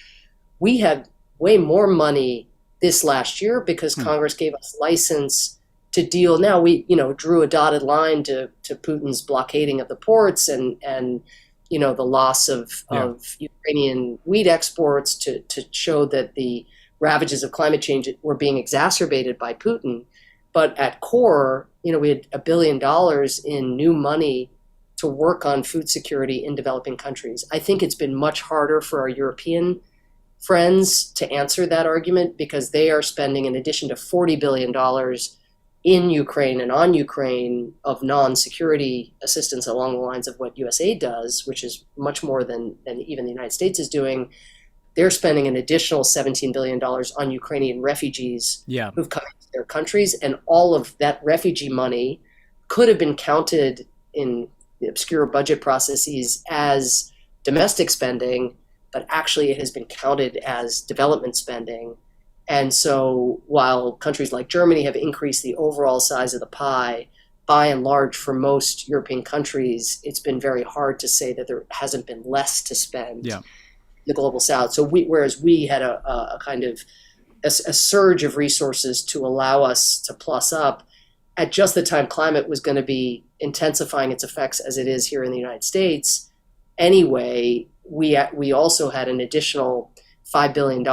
Speaker 8: we had way more money this last year because Congress gave us license to deal. Now we drew a dotted line to Putin's blockading of the ports and the loss of Ukrainian wheat exports to show that the ravages of climate change were being exacerbated by Putin. But at core, we had $1 billion in new money to work on food security in developing countries. I think it's been much harder for our European friends to answer that argument because they are spending, in addition to $40 billion in Ukraine and on Ukraine, of non-security assistance along the lines of what USAID does, which is much more than even the United States is doing. They're spending an additional $17 billion on Ukrainian refugees who've come into their countries. And all of that refugee money could have been counted in the obscure budget processes as domestic spending, but actually it has been counted as development spending. And so while countries like Germany have increased the overall size of the pie, by and large, for most European countries, it's been very hard to say that there hasn't been less to spend in the global South. So whereas we had a kind of a surge of resources to allow us to plus up at just the time climate was going to be intensifying its effects as it is here in the United States, anyway, we also had an additional $5 billion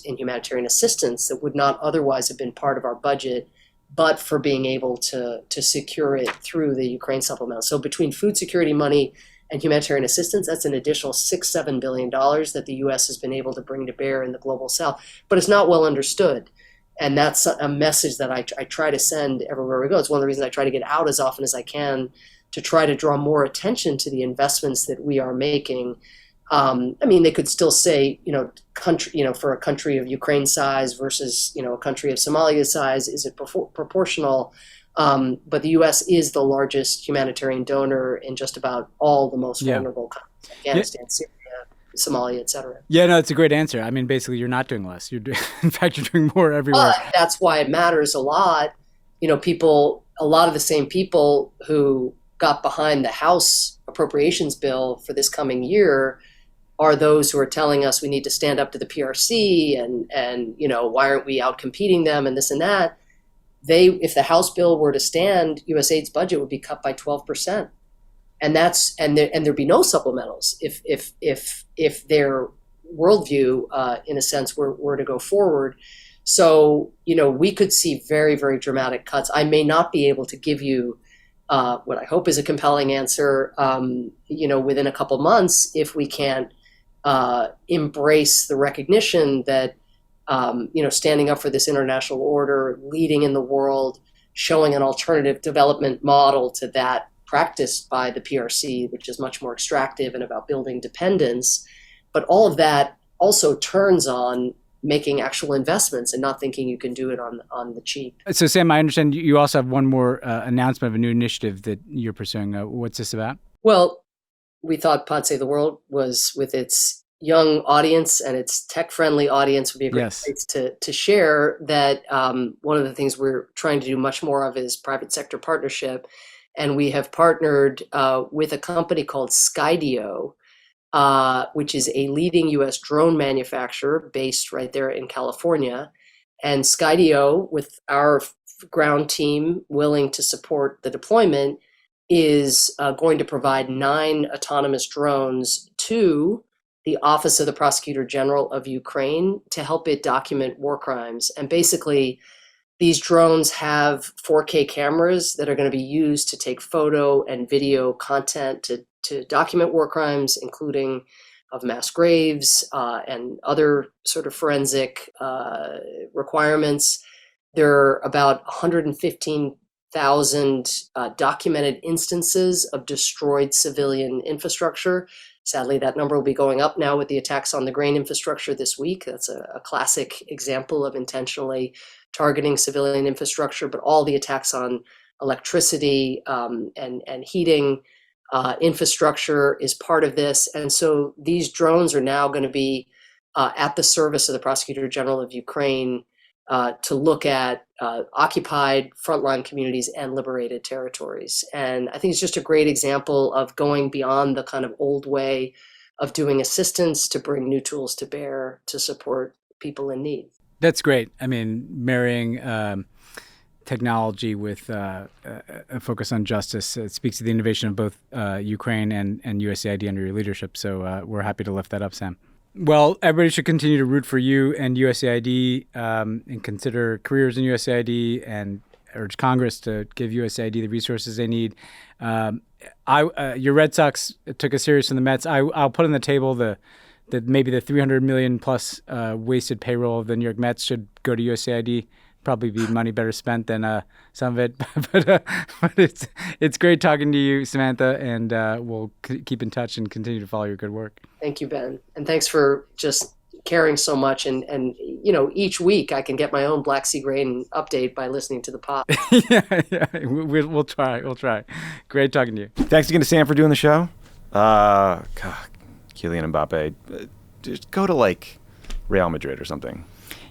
Speaker 8: in humanitarian assistance that would not otherwise have been part of our budget, but for being able to secure it through the Ukraine supplemental. So between food security money and humanitarian assistance, that's an additional $6-7 billion that the U.S. has been able to bring to bear in the global South. But it's not well understood. And that's a message that I try to send everywhere we go. It's one of the reasons I try to get out as often as I can to try to draw more attention to the investments that we are making. They could still say, for a country of Ukraine size versus, a country of Somalia size, is it proportional? But the U.S. is the largest humanitarian donor in just about all the most vulnerable countries, Afghanistan, Syria, Somalia, et cetera.
Speaker 2: Yeah, no, it's a great answer. Basically, you're not doing less. In fact, you're doing more everywhere.
Speaker 8: But that's why it matters a lot. A lot of the same people who got behind the House appropriations bill for this coming year are those who are telling us we need to stand up to the PRC and why aren't we out competing them and this and that. If the House bill were to stand, USAID's budget would be cut by 12%. And there'd be no supplementals if their worldview, in a sense, were to go forward. So, we could see very, very dramatic cuts. I may not be able to give you what I hope is a compelling answer, within a couple months if we can't embrace the recognition that, standing up for this international order, leading in the world, showing an alternative development model to that practiced by the PRC, which is much more extractive and about building dependence. But all of that also turns on making actual investments and not thinking you can do it on the cheap.
Speaker 2: So, Sam, I understand you also have one more announcement of a new initiative that you're pursuing. What's this about?
Speaker 8: Well, we thought Pod Save the World was, with its young audience and its tech-friendly audience, would be a great place to share that. One of the things we're trying to do much more of is private sector partnership. And we have partnered with a company called Skydio, which is a leading U.S. drone manufacturer based right there in California. And Skydio, with our ground team willing to support the deployment, is going to provide 9 autonomous drones to the Office of the Prosecutor General of Ukraine to help it document war crimes. And basically, these drones have 4K cameras that are going to be used to take photo and video content to document war crimes, including of mass graves and other sort of forensic requirements. There are about 115,000 documented instances of destroyed civilian infrastructure. Sadly, that number will be going up now with the attacks on the grain infrastructure this week. That's a classic example of intentionally targeting civilian infrastructure, but all the attacks on electricity and heating infrastructure is part of this. And so these drones are now going to be at the service of the Prosecutor General of Ukraine to look at occupied frontline communities and liberated territories. And I think it's just a great example of going beyond the kind of old way of doing assistance to bring new tools to bear to support people in need.
Speaker 2: That's great. I mean, marrying technology with a focus on justice speaks to the innovation of both Ukraine and USAID under your leadership. So we're happy to lift that up, Sam. Well, everybody should continue to root for you and USAID and consider careers in USAID and urge Congress to give USAID the resources they need. Your Red Sox took a series from the Mets. I'll put on the table maybe the $300 million plus wasted payroll of the New York Mets should go to USAID. Probably be money better spent than some of it. but it's great talking to you, Samantha, and we'll keep in touch and continue to follow your good work.
Speaker 8: Thank you, Ben. And thanks for just caring so much. And you know, each week I can get my own Black Sea Grain update by listening to the pod.
Speaker 2: yeah. We'll try. Great talking to you.
Speaker 1: Thanks again to Sam for doing the show. God, Kylian Mbappe, just go to like Real Madrid or something.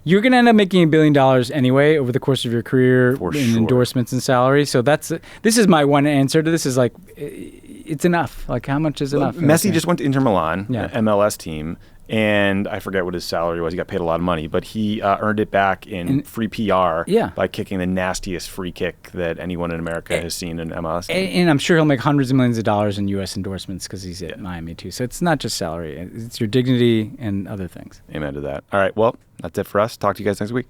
Speaker 2: You're going to end up making $1 billion anyway over the course of your career in endorsements and salary. So this is my one answer to this is like, it's enough. Like, how much is enough?
Speaker 1: Messi just went to Inter Milan, MLS team, and I forget what his salary was. He got paid a lot of money, but he earned it back in free PR by kicking the nastiest free kick that anyone in America has seen in MLS.
Speaker 2: And I'm sure he'll make hundreds of millions of dollars in U.S. endorsements because he's at Miami too. So it's not just salary. It's your dignity and other things.
Speaker 1: Amen to that. All right, well, that's it for us. Talk to you guys next week.